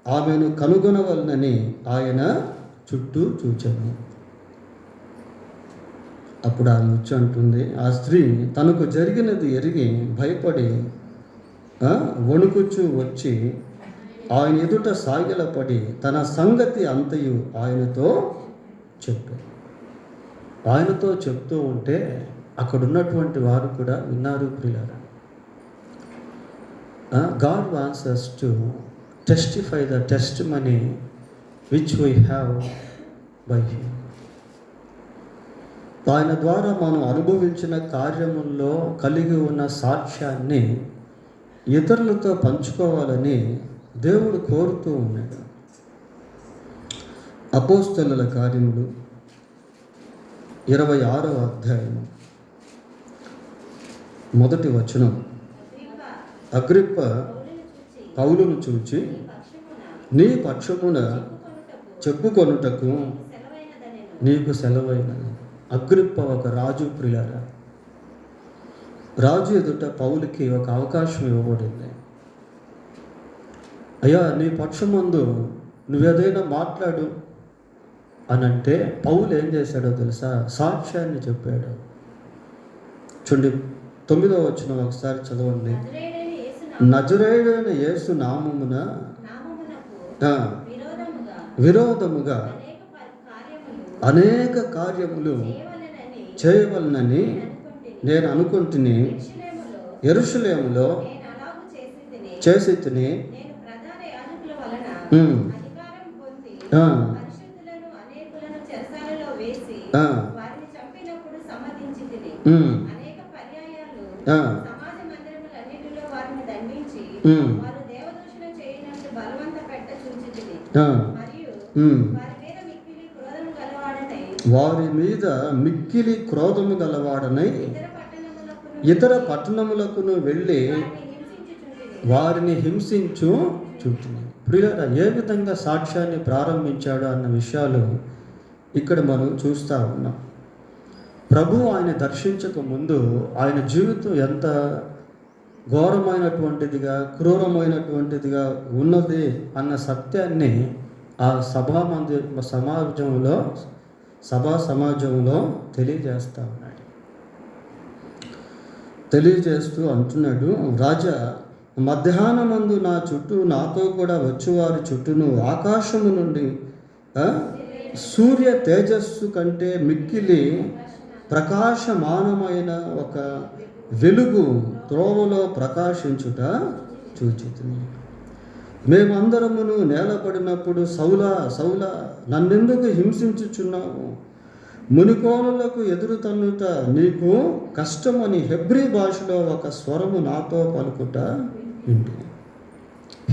ఆమెను కనుగొనవలనని ఆయన చుట్టూ చూచాను. అప్పుడు ఆమె వచ్చి అంటుంది, ఆ స్త్రీ తనకు జరిగినది ఎరిగి భయపడి వణుకుచూ వచ్చి ఆయన ఎదుట సాగిలపడి తన సంగతి అంతయు ఆయనతో చెప్తూ ఉంటే అక్కడ ఉన్నటువంటి వారు కూడా విన్నారు ప్రియులారా. God wants us to testify the testimony which we have by Him. ఆయన ద్వారా మనం అనుభవించిన కార్యముల్లో కలిగి ఉన్న సాక్ష్యాన్ని ఇతరులతో పంచుకోవాలని దేవుడు కోరుతూ ఉన్నాడు. అపోస్తలుల కార్యములు 26వ అధ్యాయం 1వ వచనం. అగ్రిప్ప పౌలును చూచి నీ పక్షమున చెప్పుకొనుటకు నీకు సెలవైనది. అగ్రిప్ప ఒక రాజు ప్రియులారా. రాజు ఎదుట పౌలుకి ఒక అవకాశం ఇవ్వబడింది. అయ్యా, నీ పక్షమందు నువ్వేదైనా మాట్లాడు అని అంటే పౌలు ఏం చేశాడో తెలుసా? సాక్ష్యాన్ని చెప్పాడు. చూడండి 9వ వచనం ఒకసారి చదవండి. నజరేయుడైన యేసు నామమున విరోధముగా అనేక కార్యములు చేయవలనని నేను అనుకుంటుని యెరూషలేములో చేసి తిని వారి మీద మిక్కిలి క్రోధము గలవాడనై ఇతర పట్టణములకును వెళ్ళి వారిని హింసించు చుట్టూ. ప్రియులారా, ఏ విధంగా సాక్ష్యాన్ని ప్రారంభించాడు అన్న విషయాలు ఇక్కడ మనం చూస్తూ ఉన్నాం. ప్రభు ఆయన దర్శించక ముందు ఆయన జీవితం ఎంత ఘోరమైనటువంటిదిగా, క్రూరమైనటువంటిదిగా ఉన్నది అన్న సత్యాన్ని ఆ సమాజంలో సభా సమాజంలో తెలియజేస్తూ ఉన్నాడు. తెలియజేస్తూ అంటున్నాడు, రాజా, మధ్యాహ్నమందు నా చుట్టూ నాతో కూడా వచ్చేవారి చుట్టూను ఆకాశము నుండి సూర్య తేజస్సు కంటే మిక్కిలి ప్రకాశమానమైన ఒక వెలుగు త్రోవలో ప్రకాశించుట చూచితిని. మేమందరమును నేలపడినప్పుడు, సౌలా సౌలా, నన్నెందుకు హింసించుచున్నావు? మునికోనులకు ఎదురు తన్నుట నీకు కష్టమని హెబ్రీ భాషలో ఒక స్వరము నాతో పలుకుట వింటిని.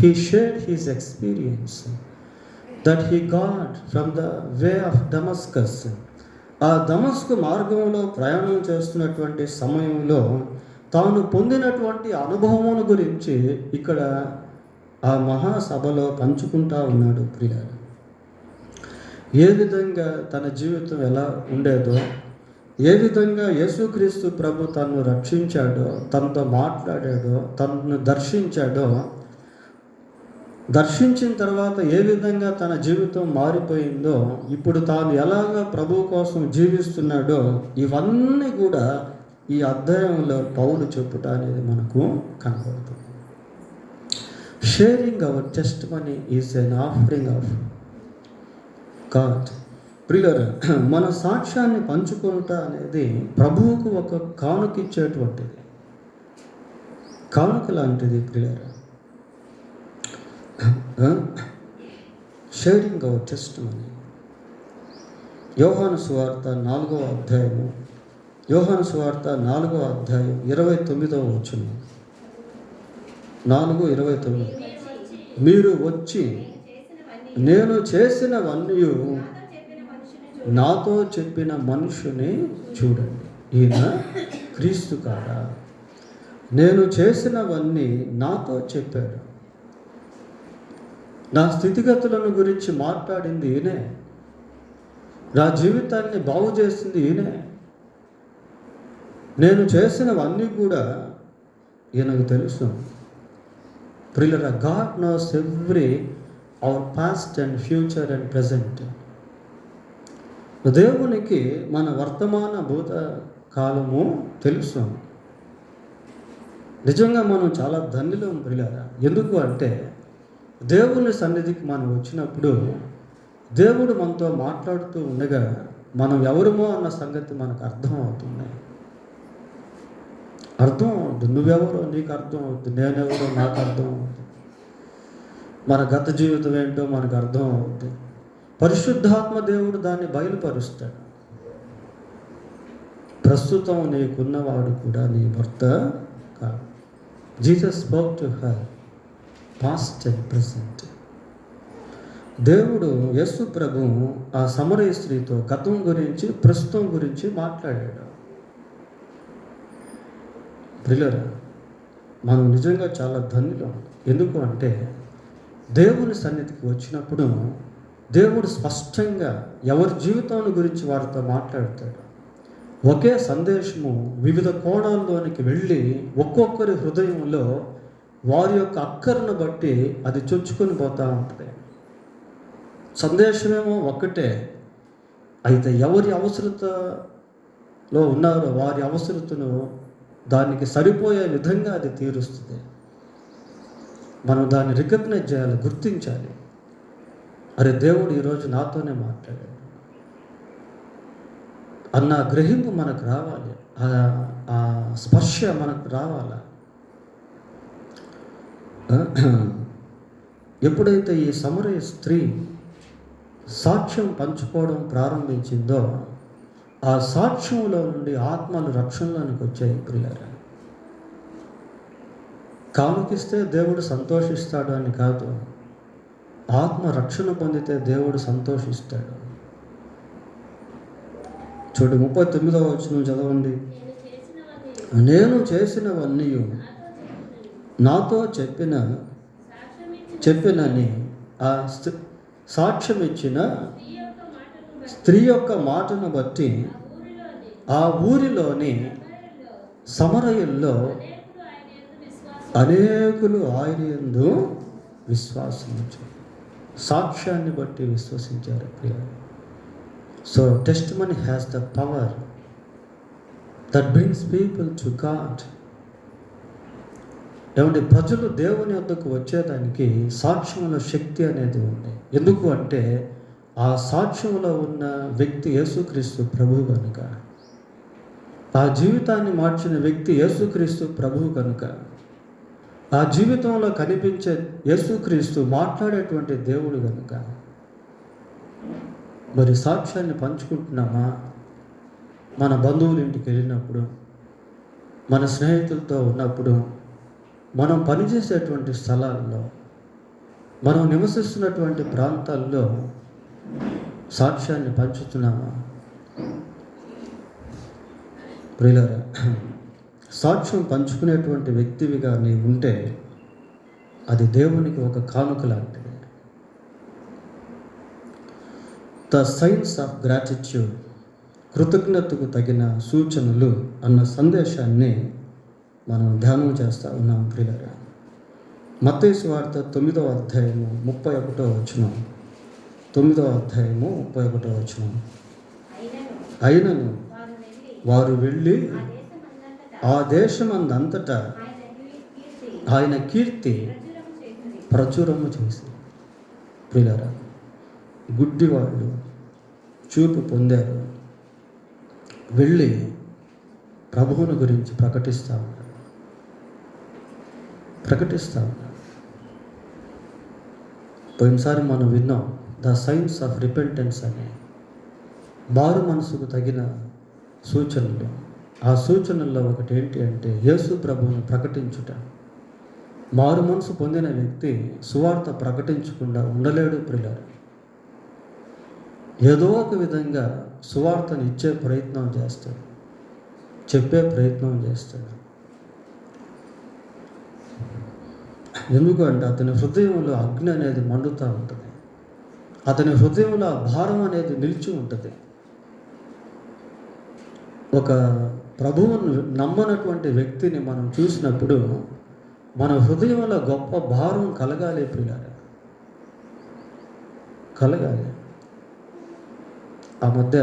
He shared his experience that he got from the way of Damascus. ఆ దమస్కు మార్గంలో ప్రయాణం చేస్తున్నటువంటి సమయంలో తాను పొందినటువంటి అనుభవమును గురించి ఇక్కడ ఆ మహాసభలో పంచుకుంటా ఉన్నాడు. ప్రియులారా, ఏ విధంగా తన జీవితం ఎలా ఉండేదో, ఏ విధంగా యేసుక్రీస్తు ప్రభు తనను రక్షించాడో, తనతో మాట్లాడాడో, తనను దర్శించాడో, దర్శించిన తర్వాత ఏ విధంగా తన జీవితం మారిపోయిందో, ఇప్పుడు తాను ఎలాగా ప్రభు కోసం జీవిస్తున్నాడో, ఇవన్నీ కూడా ఈ అధ్యాయంలో పౌలు చెప్పుట అనేది మనకు కనబడుతుంది. Sharing our testimony is an offering of God. ప్రియులారా, మన సాక్ష్యాన్ని పంచుకొనుట అనేది ప్రభువుకు ఒక కానుక ఇచ్చేటువంటిది, కానుక లాంటిది. ప్రియులారా, షేరింగ్ అవర్ టెస్టిమనీ. యోహాను సువార్త 4వ అధ్యాయము, యోహాను సువార్త 4వ అధ్యాయం 29వ వచనం, 4:29. మీరు వచ్చి నేను చేసినవన్నీ నాతో చెప్పిన మనుషుని చూడండి. ఈయన క్రీస్తు కాదా? నేను చేసినవన్నీ నాతో చెప్పాడు. నా స్థితిగతులను గురించి మాట్లాడింది ఈయనే. నా జీవితాన్ని బాగు చేసింది ఈయనే. నేను చేసినవన్నీ కూడా ఈయనకు తెలుసు. ప్రియులారా, God knows every our past and future and present. దేవునికి మన వర్తమాన భూత కాలము తెలుసు. నిజంగా మనం చాలా ధన్యులం ప్రియులారా. ఎందుకు అంటే, దేవుని సన్నిధికి మనం వచ్చినప్పుడు దేవుడు మనతో మాట్లాడుతూ ఉండగా మనం ఎవరమో అన్న సంగతి మనకు అర్థం అవుతుంది. అర్థం అవుతుంది. నువ్వెవరో నీకు అర్థం అవుతుంది, నేనెవరో నాకు అర్థం అవుతుంది, మన గత జీవితం ఏంటో మనకు అర్థం అవుతుంది. పరిశుద్ధాత్మ దేవుడు దాన్ని బయలుపరుస్తాడు. ప్రస్తుతం నీకున్నవాడు కూడా నీ భర్త కాదు. Jesus spoke to her past and present. దేవుడు యేసు ప్రభు ఆ సమరయ స్త్రీతో గతం గురించి ప్రస్తుతం గురించి మాట్లాడాడు. ప్రియులారా, మనం నిజంగా చాలా ధన్యులం. ఎందుకు అంటే, దేవుని సన్నిధికి వచ్చినప్పుడు దేవుడు స్పష్టంగా ఎవరి జీవితం గురించి వారితో మాట్లాడతాడు. ఒకే సందేశము వివిధ కోణాల్లోనికి వెళ్ళి ఒక్కొక్కరి హృదయంలో వారి యొక్క అక్కరను బట్టి అది చొచ్చుకొని పోతూ ఉంటుంది. సందేశమేమో ఒక్కటే, అయితే ఎవరి అవసరతలో ఉన్నారో వారి అవసరతను దానికి సరిపోయే విధంగా అది తీరుస్తుంది. మనం దాన్ని రికగ్నైజ్ చేయాలి, గుర్తించాలి. అరే, దేవుడు ఈరోజు నాతోనే మాట్లాడాడు అన్న గ్రహింపు మనకు రావాలి, ఆ స్పర్శ మనకు రావాలి. ఎప్పుడైతే ఈ సమరయ స్త్రీ సాక్ష్యం పంచుకోవడం ప్రారంభించిందో, ఆ సాక్ష్యంలో నుండి ఆత్మలు రక్షణలోనికి వచ్చాయి. ప్రియులారా, కానుకిస్తే దేవుడు సంతోషిస్తాడు అని కాదు, ఆత్మ రక్షణ పొందితే దేవుడు సంతోషిస్తాడు. చూడు, 39వ వచనం చదవండి. నేను చేసినవన్నీ నాతో చెప్పినని ఆ సాక్ష్యం ఇచ్చిన స్త్రీ యొక్క మాటను బట్టి ఆ ఊరిలోని సమరయుల్లో అనేకులు ఆయన యందు విశ్వాసం ఉంచారు. సాక్ష్యాన్ని బట్టి విశ్వసించారు. ప్రియ, so testimony has the power that brings people to God. ఏమంటే ప్రజలు దేవుని వద్దకు వచ్చేదానికి సాక్ష్యంలో శక్తి అనేది ఉంది. ఎందుకు అంటే ఆ సాక్ష్యంలో ఉన్న వ్యక్తి యేసుక్రీస్తు ప్రభువు కనుక, ఆ జీవితాన్ని మార్చిన వ్యక్తి యేసుక్రీస్తు ప్రభువు కనుక, ఆ జీవితంలో కనిపించే యేసుక్రీస్తు మాట్లాడేటువంటి దేవుడు కనుక మరి సాక్ష్యాన్ని పంచుకుంటున్నామా? మన బంధువుల ఇంటికి వెళ్ళినప్పుడు, మన స్నేహితులతో ఉన్నప్పుడు, మనం పనిచేసేటువంటి స్థలాల్లో, మనం నివసిస్తున్నటువంటి ప్రాంతాల్లో సాక్ష్యాన్ని పంచుతున్నామా? ప్రియులారా, సాక్ష్యం పంచుకునేటువంటి వ్యక్తివిగా నీవు ఉంటే అది దేవునికి ఒక కానుక లాంటిది. ద సైన్స్ ఆఫ్ గ్రాటిట్యూడ్, కృతజ్ఞతకు తగిన సూచనలు అన్న సందేశాన్ని మనం ధ్యానం చేస్తూ ఉన్నాం. ప్రియులారా, మత్తయి సువార్త 9వ అధ్యాయము 31వ వచనం. 9వ అధ్యాయము 31వ వచనం. అయినను వారు వెళ్ళి ఆ దేశమందంతటా ఆయన కీర్తి ప్రచురము చేసి. ప్రియులారా, గుడ్డివాళ్ళు చూపు పొందారు, వెళ్ళి ప్రభువుని గురించి ప్రకటిస్తూ ఉన్నారు. పోయినసారి మనం విన్నాం ద సైన్స్ ఆఫ్ రిపెంటెన్స్ అని, మారు మనసుకు తగిన సూచనలు. ఆ సూచనల్లో ఒకటి ఏంటి అంటే యేసు ప్రభువును ప్రకటించుట. మారు మనసు పొందిన వ్యక్తి సువార్త ప్రకటించకుండా ఉండలేడు. ప్రియులారా, ఏదో ఒక విధంగా సువార్తను ఇచ్చే ప్రయత్నం చేస్తాడు, చెప్పే ప్రయత్నం చేస్తాడు. ఎందుకు అంటే అతని హృదయంలో అగ్ని అనేది మండుతూ ఉంటుంది, అతని హృదయంలో ఆ భారం అనేది నిలిచి ఉంటుంది. ఒక ప్రభువును నమ్మనటువంటి వ్యక్తిని మనం చూసినప్పుడు మన హృదయంలో గొప్ప భారం కలగాలి. ప్రియులారా, కలగాలి. ఆ మధ్య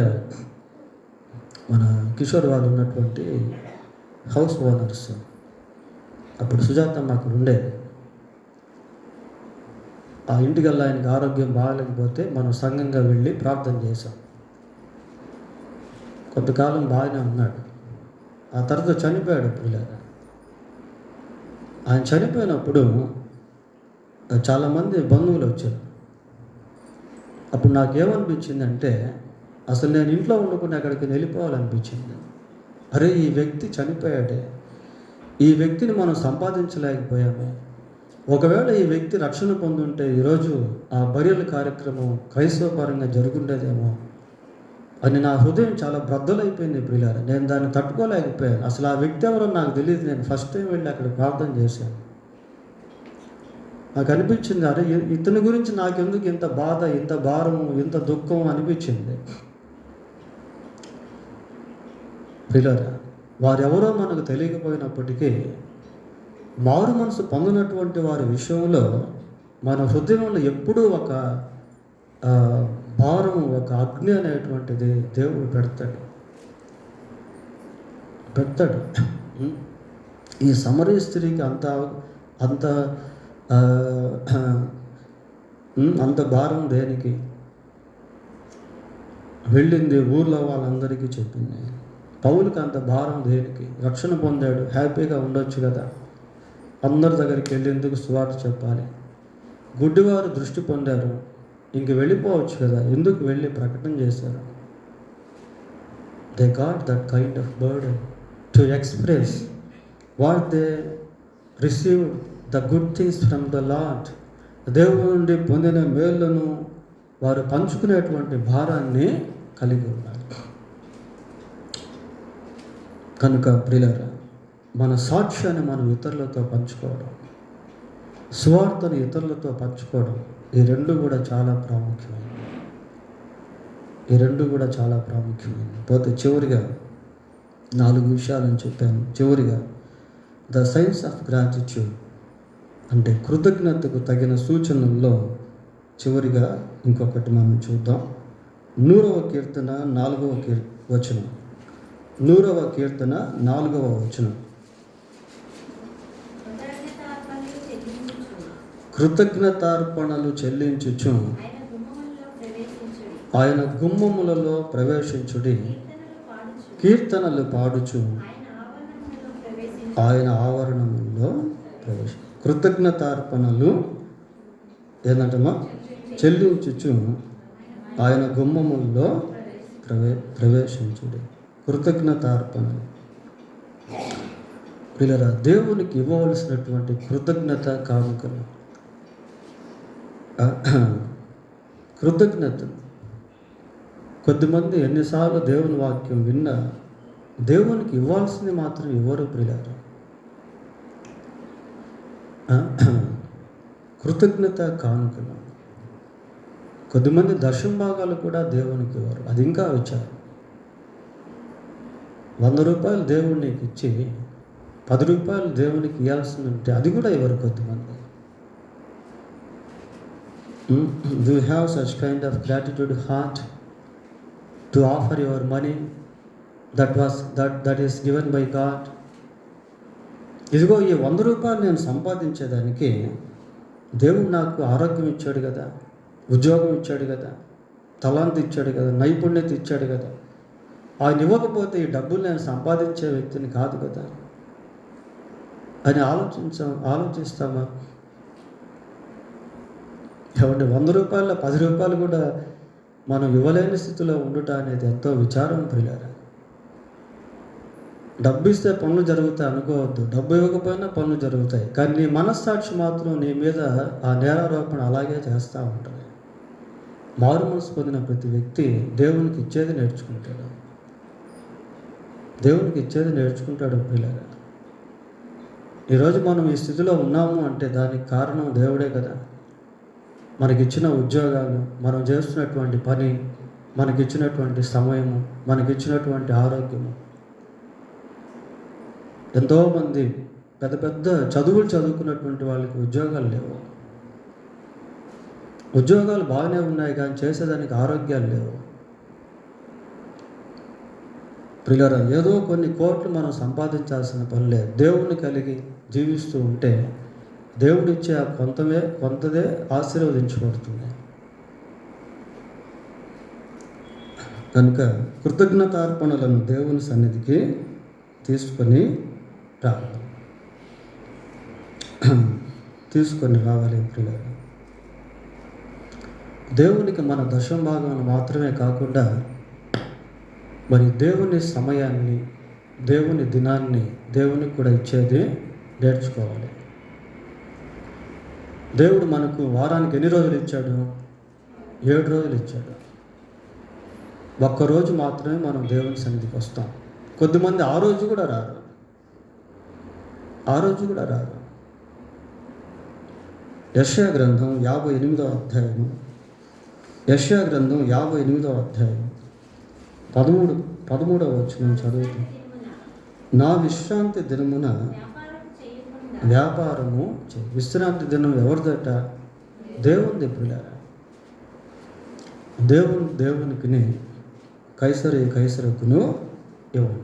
మన కిషోర్ వాళ్ళు ఉన్నటువంటి హౌస్ ఓనర్స్, అప్పుడు సుజాతమ్మ అక్కడ ఉండేది. ఆ ఇంటికల్లా ఆయనకి ఆరోగ్యం బాగాలేకపోతే మనం సంఘంగా వెళ్ళి ప్రార్థన చేశాం. కొంతకాలం బాగానే ఉన్నాడు. ఆ తర్వాత చనిపోయాడు. ప్రియులారా, ఆయన చనిపోయినప్పుడు చాలామంది బంధువులు వచ్చారు. అప్పుడు నాకేమనిపించిందంటే అసలు నేను ఇంట్లో ఉండకుండా అక్కడికి వెళ్ళిపోవాలనిపించింది. అరే, ఈ వ్యక్తి చనిపోయాడే, ఈ వ్యక్తిని మనం సంపాదించలేకపోయాము. ఒకవేళ ఈ వ్యక్తి రక్షణ పొందుంటే ఈరోజు ఆ బరియల కార్యక్రమం క్రైస్తవ పరంగా జరుగుండేదేమో అని నా హృదయం చాలా బ్రద్దలైపోయింది. ప్రియులారా, నేను దాన్ని తట్టుకోలేకపోయాను. అసలు ఆ వ్యక్తి ఎవరో నాకు తెలియదు. నేను ఫస్ట్ టైం వెళ్ళి అక్కడ ప్రార్థన చేశాను. నాకు అనిపించింది, అరే ఇతని గురించి నాకెందుకు ఇంత బాధ, ఇంత భారము, ఇంత దుఃఖం అనిపించింది. ప్రియులారా, వారెవరో మనకు తెలియకపోయినప్పటికీ మారు మనసు పొందినటువంటి వారి విషయంలో మన హృదయంలో ఎప్పుడూ ఒక భారం, ఒక అగ్ని అనేటువంటిది దేవుడు పెడతాడు. ఈ సమరయ స్త్రీకి అంత భారం దేనికి? వెళ్ళింది, ఊర్లో వాళ్ళందరికీ చెప్పింది. పౌలుకి అంత భారం దేనికి? రక్షణ పొందాడు, హ్యాపీగా ఉండొచ్చు కదా. అందరి దగ్గరికి వెళ్ళి ఎందుకు సువార్త చెప్పాలి? గుడ్డివారు దృష్టి పొందారు, ఇంక వెళ్ళిపోవచ్చు కదా, ఎందుకు వెళ్ళి ప్రకటన చేశారు? They got that kind of burden to express what they receive the good things from the lord. దేవుడి నుండి పొందిన మేళ్లను వారు పంచుకునేటువంటి భారాన్ని కలిగి ఉన్నారు. కనుక ప్రియులారా, మన సాక్ష్యాన్ని మనం ఇతరులతో పంచుకోవడం, సువార్తను ఇతరులతో పంచుకోవడం, ఈ రెండు కూడా చాలా ప్రాముఖ్యమైనవి. పోతే చివరిగా 4 విషయాలను చెప్పాను. చివరిగా ద సైన్స్ ఆఫ్ గ్రాటిట్యూడ్ అంటే కృతజ్ఞతకు తగిన సూచనల్లో చివరిగా ఇంకొకటి మనం చూద్దాం. 100వ కీర్తన 4వ వచనం. 100వ కీర్తన 4వ వచనం. కృతజ్ఞతార్పణలు చెల్లించుచు ఆయన గుమ్మములలో ప్రవేశించుడి, కీర్తనలు పాడుచు ఆయన ఆవరణములో కృతజ్ఞతార్పణలు ఏంటంటమ్మా చెల్లించుచు ఆయన గుమ్మముల్లో ప్రవేశించుడి. కృతజ్ఞతార్పణలు పిల్లరా, దేవునికి ఇవ్వవలసినటువంటి కృతజ్ఞత కానుకలు, కృతజ్ఞతలు. కొద్దిమంది ఎన్నిసార్లు దేవుని వాక్యం విన్నా దేవునికి ఇవ్వాల్సింది మాత్రం ఇవ్వరు ప్రియులారా. కృతజ్ఞత కానుకలు. కొద్దిమంది దశంభాగాలు కూడా దేవునికి ఇవ్వరు, అది ఇంకా విచారం. 100 రూపాయలు దేవునికి ఇచ్చి 10 రూపాయలు దేవునికి ఇవ్వాల్సింది ఉంటే అది కూడా ఇవ్వరు కొద్దిమంది. Do you have such kind of gratitude heart to offer your money that is given by God? ఇదిగో ఈ 100 రూపాయలు నేను సంపాదించేదానికి దేవుడు నాకు ఆరోగ్యం ఇచ్చాడు కదా, ఉద్యోగం ఇచ్చాడు కదా, తలాంతి ఇచ్చాడు కదా, నైపుణ్యత ఇచ్చాడు కదా. ఆయన ఇవ్వకపోతే ఈ డబ్బులు నేను సంపాదించే వ్యక్తిని కాదు కదా అని ఆలోచిస్తామా? కాబట్టి 100 రూపాయల 10 రూపాయలు కూడా మనం ఇవ్వలేని స్థితిలో ఉండుట అనేది ఎంతో విచారం ప్రియులారా. డబ్బు ఇస్తే పనులు జరుగుతాయి అనుకోవద్దు, డబ్బు ఇవ్వకపోయినా పనులు జరుగుతాయి. కానీ నీ మనస్సాక్షి మాత్రం నీ మీద ఆ నేరారోపణ అలాగే చేస్తూ ఉంటుంది. మారు మనసు పొందిన ప్రతి వ్యక్తి దేవునికి ఇచ్చేది నేర్చుకుంటాడు, దేవునికి ఇచ్చేది నేర్చుకుంటాడు ప్రియులారా. ఈరోజు మనం ఈ స్థితిలో ఉన్నాము అంటే దానికి కారణం దేవుడే కదా. మనకిచ్చిన ఉద్యోగాలు, మనం చేస్తున్నటువంటి పని, మనకిచ్చినటువంటి సమయము, మనకిచ్చినటువంటి ఆరోగ్యము. ఎంతోమంది పెద్ద పెద్ద చదువులు చదువుకున్నటువంటి వాళ్ళకి ఉద్యోగాలు లేవు, ఉద్యోగాలు బాగానే ఉన్నాయి కానీ చేసేదానికి ఆరోగ్యాలు లేవు. ప్రియులారా, ఏదో కొన్ని కోట్లు మనం సంపాదించాల్సిన పని లేదు. దేవుణ్ణి కలిగి జీవిస్తూ ఉంటే దేవుడిచ్చే ఆ కొంతదే ఆశీర్వదించబడుతుంది. కనుక కృతజ్ఞతార్పణలను దేవుని సన్నిధికి తీసుకొని రావాలి ప్రియులారా. దేవునికి మన దశంభాగం మాత్రమే కాకుండా మరి దేవుని సమయాన్ని, దేవుని దినాన్ని దేవునికి కూడా ఇచ్చేది నేర్చుకోవాలి. దేవుడు మనకు వారానికి ఎన్ని రోజులు ఇచ్చాడు? 7 రోజులు ఇచ్చాడు. ఒక్కరోజు మాత్రమే మనం దేవుని సన్నిధికి వస్తాం. కొద్దిమంది ఆ రోజు కూడా రారు. యెషయా గ్రంథం 58వ అధ్యాయం, యెషయా గ్రంథం 58వ అధ్యాయం 13వ వచనం చదువుతాం. నా విశ్రాంతి దినమున వ్యాపారము చేయి. విశ్రాంతి దినం ఎవరిదట? దేవుని ప్రియులారా. దేవునికి కైసరుకును ఇవ్వండి.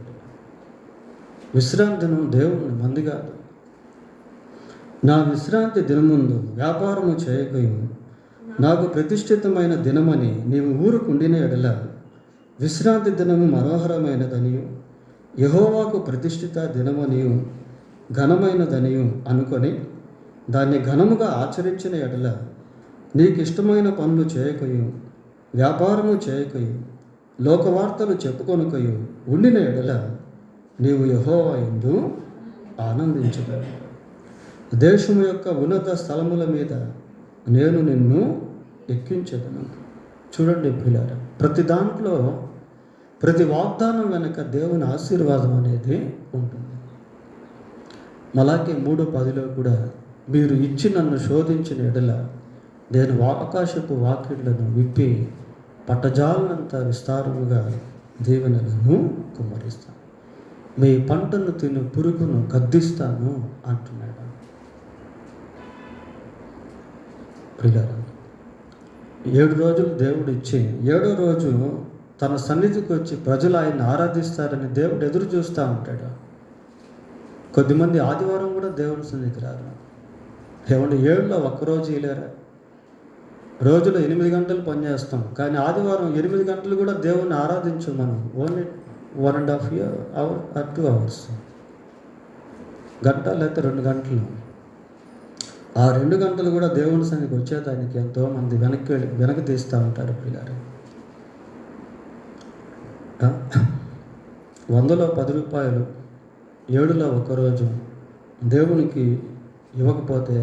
విశ్రాంతి దినం దేవుని మంది కాదు. నా విశ్రాంతి దినముందు వ్యాపారము చేయకయు, నాకు ప్రతిష్ఠితమైన దినమని నీవు ఊరుకుండిన ఎడల విశ్రాంతి దినము మనోహరమైనదనియు యెహోవాకు ప్రతిష్ఠిత దినమనియు ఘనమైనదనియు అనుకొని దాన్ని ఘనముగా ఆచరించిన ఎడల నీకు ఇష్టమైన పనులు చేయకయు, వ్యాపారము చేయకయు, లోకవార్తలు చెప్పుకొనకయు ఉండిన ఎడల నీవు యెహోవా యందు ఆనందించగలవు. దేశము యొక్క ఉన్నత స్థలముల మీద నేను నిన్ను ఎక్కించదను. చూడండి ప్రియులారా, ప్రతి దాంట్లో, ప్రతి వాగ్దానం వెనక దేవుని ఆశీర్వాదం అనేది ఉంటుంది. మలాకి 3:10 కూడా మీరు ఇచ్చి నన్ను శోధించిన ఎడల నేను ఆకాశపు వాకిళ్లను విప్పి పట్టజాలనంత విస్తారముగా దీవెనలను కుమ్మరిస్తాను, మీ పంటను తిను పురుగును గద్దిస్తాను అంటున్నాడు. ప్రియులారా, 7 రోజులు దేవుడు ఇచ్చి 7వ రోజు తన సన్నిధికి వచ్చి ప్రజలు ఆయన్ని ఆరాధిస్తారని దేవుడు ఎదురు చూస్తూ ఉంటాడు. కొద్దిమంది ఆదివారం కూడా దేవుని సన్నిధికి రారు. ఏమంటే 7లో ఒక్కరోజు ఇలేరా? రోజులో 8 గంటలు పనిచేస్తాం, కానీ ఆదివారం 8 గంటలు కూడా దేవుణ్ణి ఆరాధించం మనం. ఓన్లీ 1.5 అవర్ ఆర్ 2 అవర్స్, గంట లేకపోతే 2 గంటలు. ఆ 2 గంటలు కూడా దేవుని సన్నిధికి వచ్చేదానికి ఎంతోమంది వెనక్కి తీస్తూ ఉంటారు పిల్లలు. 100లో 10 రూపాయలు 7లో ఒకరోజు దేవునికి ఇవ్వకపోతే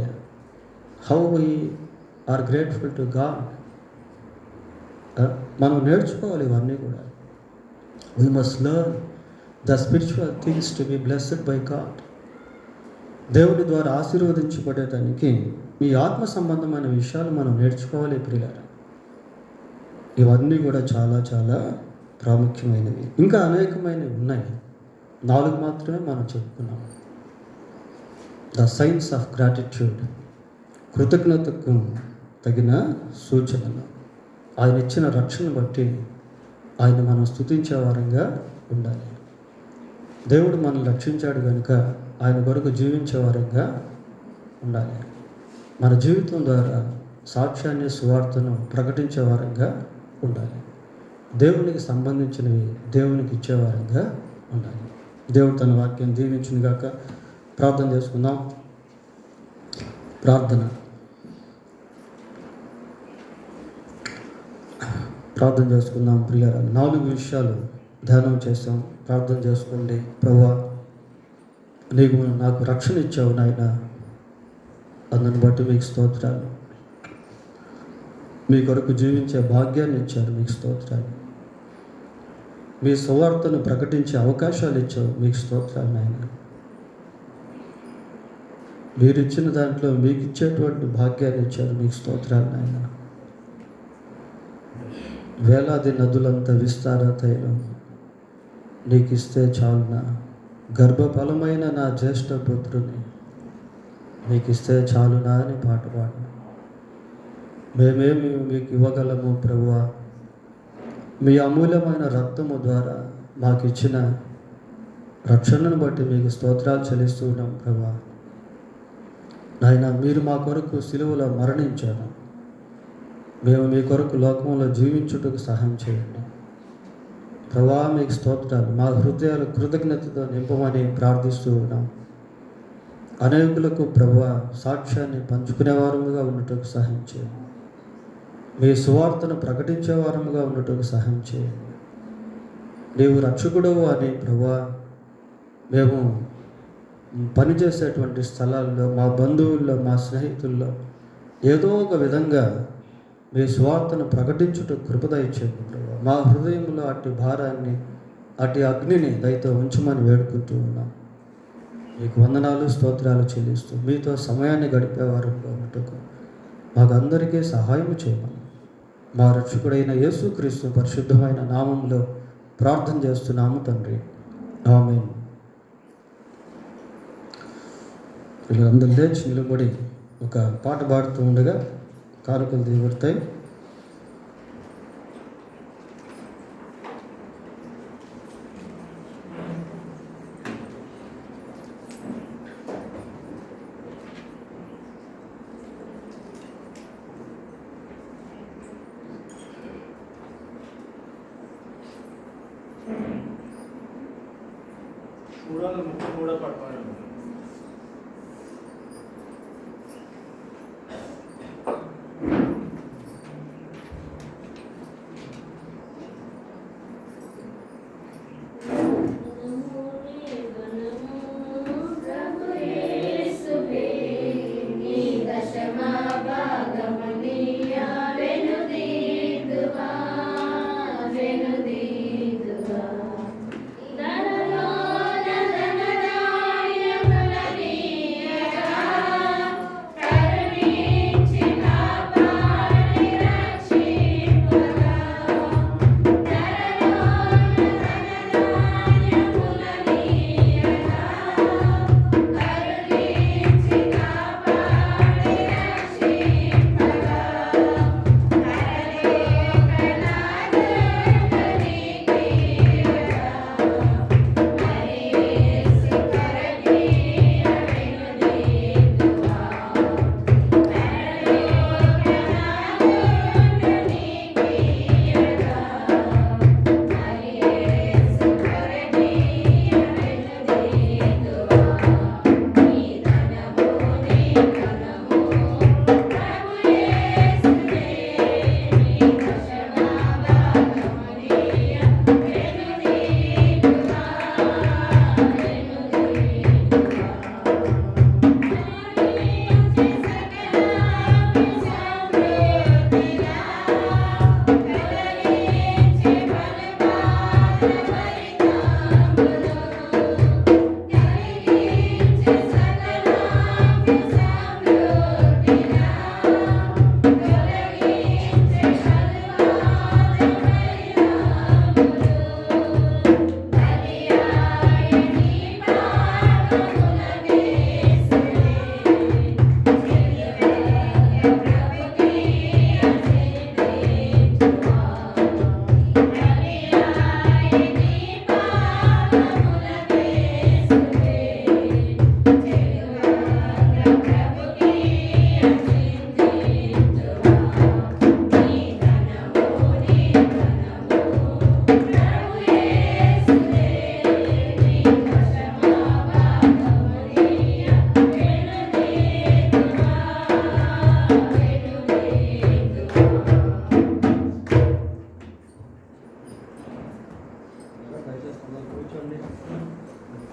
how we are grateful to God. మనం నేర్చుకోవాలి ఇవన్నీ కూడా. We must learn the spiritual things to be blessed by God. దేవుని ద్వారా ఆశీర్వదించబడేదానికి ఈ ఆత్మ సంబంధమైన విషయాలు మనం నేర్చుకోవాలి ప్రియులారా. ఇవన్నీ కూడా చాలా చాలా ప్రాముఖ్యమైనవి. ఇంకా అనేకమైనవి ఉన్నాయి, 4 మాత్రమే మనం చెప్పుకున్నాం. ద సైన్స్ ఆఫ్ గ్రాటిట్యూడ్, కృతజ్ఞతకు తగిన సూచనలు. ఆయన ఇచ్చిన రక్షణ బట్టి ఆయన మనం స్తుతించే వారంగా ఉండాలి. దేవుడు మనల్ని రక్షించాడు కనుక ఆయన కొరకు జీవించే వారంగా ఉండాలి. మన జీవితం ద్వారా సాక్ష్యాన్ని, సువార్తను ప్రకటించే వారంగా ఉండాలి. దేవునికి సంబంధించినవి దేవునికి ఇచ్చేవారంగా ఉండాలి. దేవుడు తన వాక్యం దీవించును గాక. ప్రార్థన చేసుకుందాం. ప్రార్థన చేసుకుందాం ప్రియులారా. 4 విషయాలు ధ్యానం చేస్తాం. ప్రార్థన చేసుకోండి. ప్రభువా, నీకు నాకు రక్షణ ఇచ్చావు నాయన, అందుని బట్టి మీకు స్తోత్రాలు. మీ కొరకు జీవించే భాగ్యాన్ని ఇచ్చారు, మీకు స్తోత్రాలు. మీ సువార్తను ప్రకటించే అవకాశాలు ఇచ్చావు, మీకు స్తోత్రాలు నాయన. మీరు ఇచ్చిన దాంట్లో మీకు ఇచ్చేటువంటి భాగ్యాన్ని ఇచ్చారు, మీకు స్తోత్రాలు నాయన. వేలాది నదులంత విస్తార తైలం నీకు ఇస్తే చాలునా, గర్భఫలమైన నా జ్యేష్ఠ పుత్రుని మీకు ఇస్తే చాలునా అని పాట పాడు. మేమేమి మీకు ఇవ్వగలము ప్రభువా? మీ అమూల్యమైన రక్తము ద్వారా మాకు ఇచ్చిన రక్షణను బట్టి మీకు స్తోత్రాలు చెల్లిస్తూ ఉన్నాం ప్రభువా. నాయన, మీరు మా కొరకు సిలువలో మరణించారు. మేము మీ కొరకు లోకంలో జీవించుటకు సహాయం చేయండి ప్రభువా. మీకు స్తోత్రాలు. మా హృదయాలు కృతజ్ఞతతో నింపమని ప్రార్థిస్తూ ఉన్నాం. అనేకులకు ప్రభువా సాక్ష్యాన్ని పంచుకునేవారముగా ఉన్నట్టుకు సహాయం చేయండి. మీ సువార్తను ప్రకటించేవారముగా ఉన్నట్టుకు సహాయం చేయండి. నీవు రక్షకుడవు అని ప్రభువా మేము పనిచేసేటువంటి స్థలాల్లో, మా బంధువుల్లో, మా స్నేహితుల్లో ఏదో ఒక విధంగా మీ సువార్తను ప్రకటించుటకు కృప దయచేయండి ప్రభువా. మా హృదయంలో అట్టి భారాన్ని, అట్టి అగ్నిని దయతో ఉంచమని వేడుకుంటూ ఉన్నాం. మీకు వందనాలు, స్తోత్రాలు చెల్లిస్తూ మీతో సమయాన్ని గడిపేవారుగా ఉన్నట్టుకు మాకు అందరికీ సహాయం చేయమని మా రక్షకుడైన యేసుక్రీస్తు పరిశుద్ధమైన నామంలో ప్రార్థన చేస్తున్నాము తండ్రి. ఆమేన్. వీళ్ళందరూ లేచి నిలబడి ఒక పాట పాడుతూ ఉండగా కానుకలు దిగబడతాయి. కూడా పట్టుకోండి. Venudiva,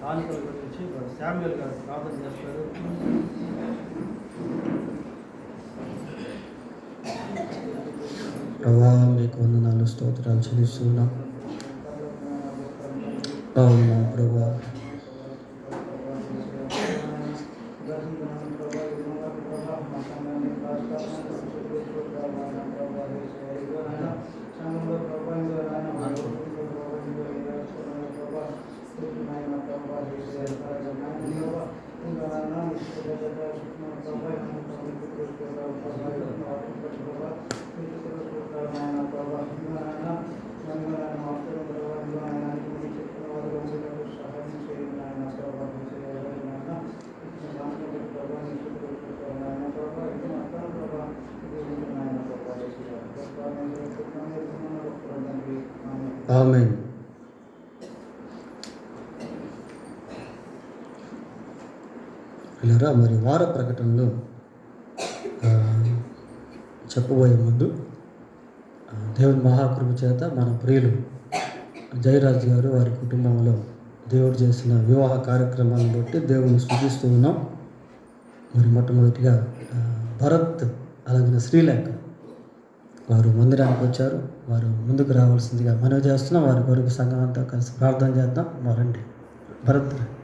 బాలికల గురించి శామ్యుల్ గారు ప్రార్థన చేస్తారు. ప్రభా మీకు వందనాలు స్తోత్రాలు చెల్లిస్తున్నాం. అవునా ప్రభా, ఆమేన్. ఇలా మరి వార ప్రకటనలో చెప్పబోయే ముందు దేవుని మహాకృప చేత మన ప్రియులు జయరాజ్ గారు వారి కుటుంబంలో దేవుడు చేసిన వివాహ కార్యక్రమాలను బట్టి దేవుని స్తుతిస్తూ ఉన్నాం. మరి మొట్టమొదటిగా భరత్ అలాగే శ్రీలేఖ వారు మందిరానికి వచ్చారు. వారు ముందుకు రావాల్సిందిగా మనవి చేస్తున్నాం. వారి కొరకు సంఘం అంతా కలిసి ప్రార్థన చేద్దాం. వారండి భరత్.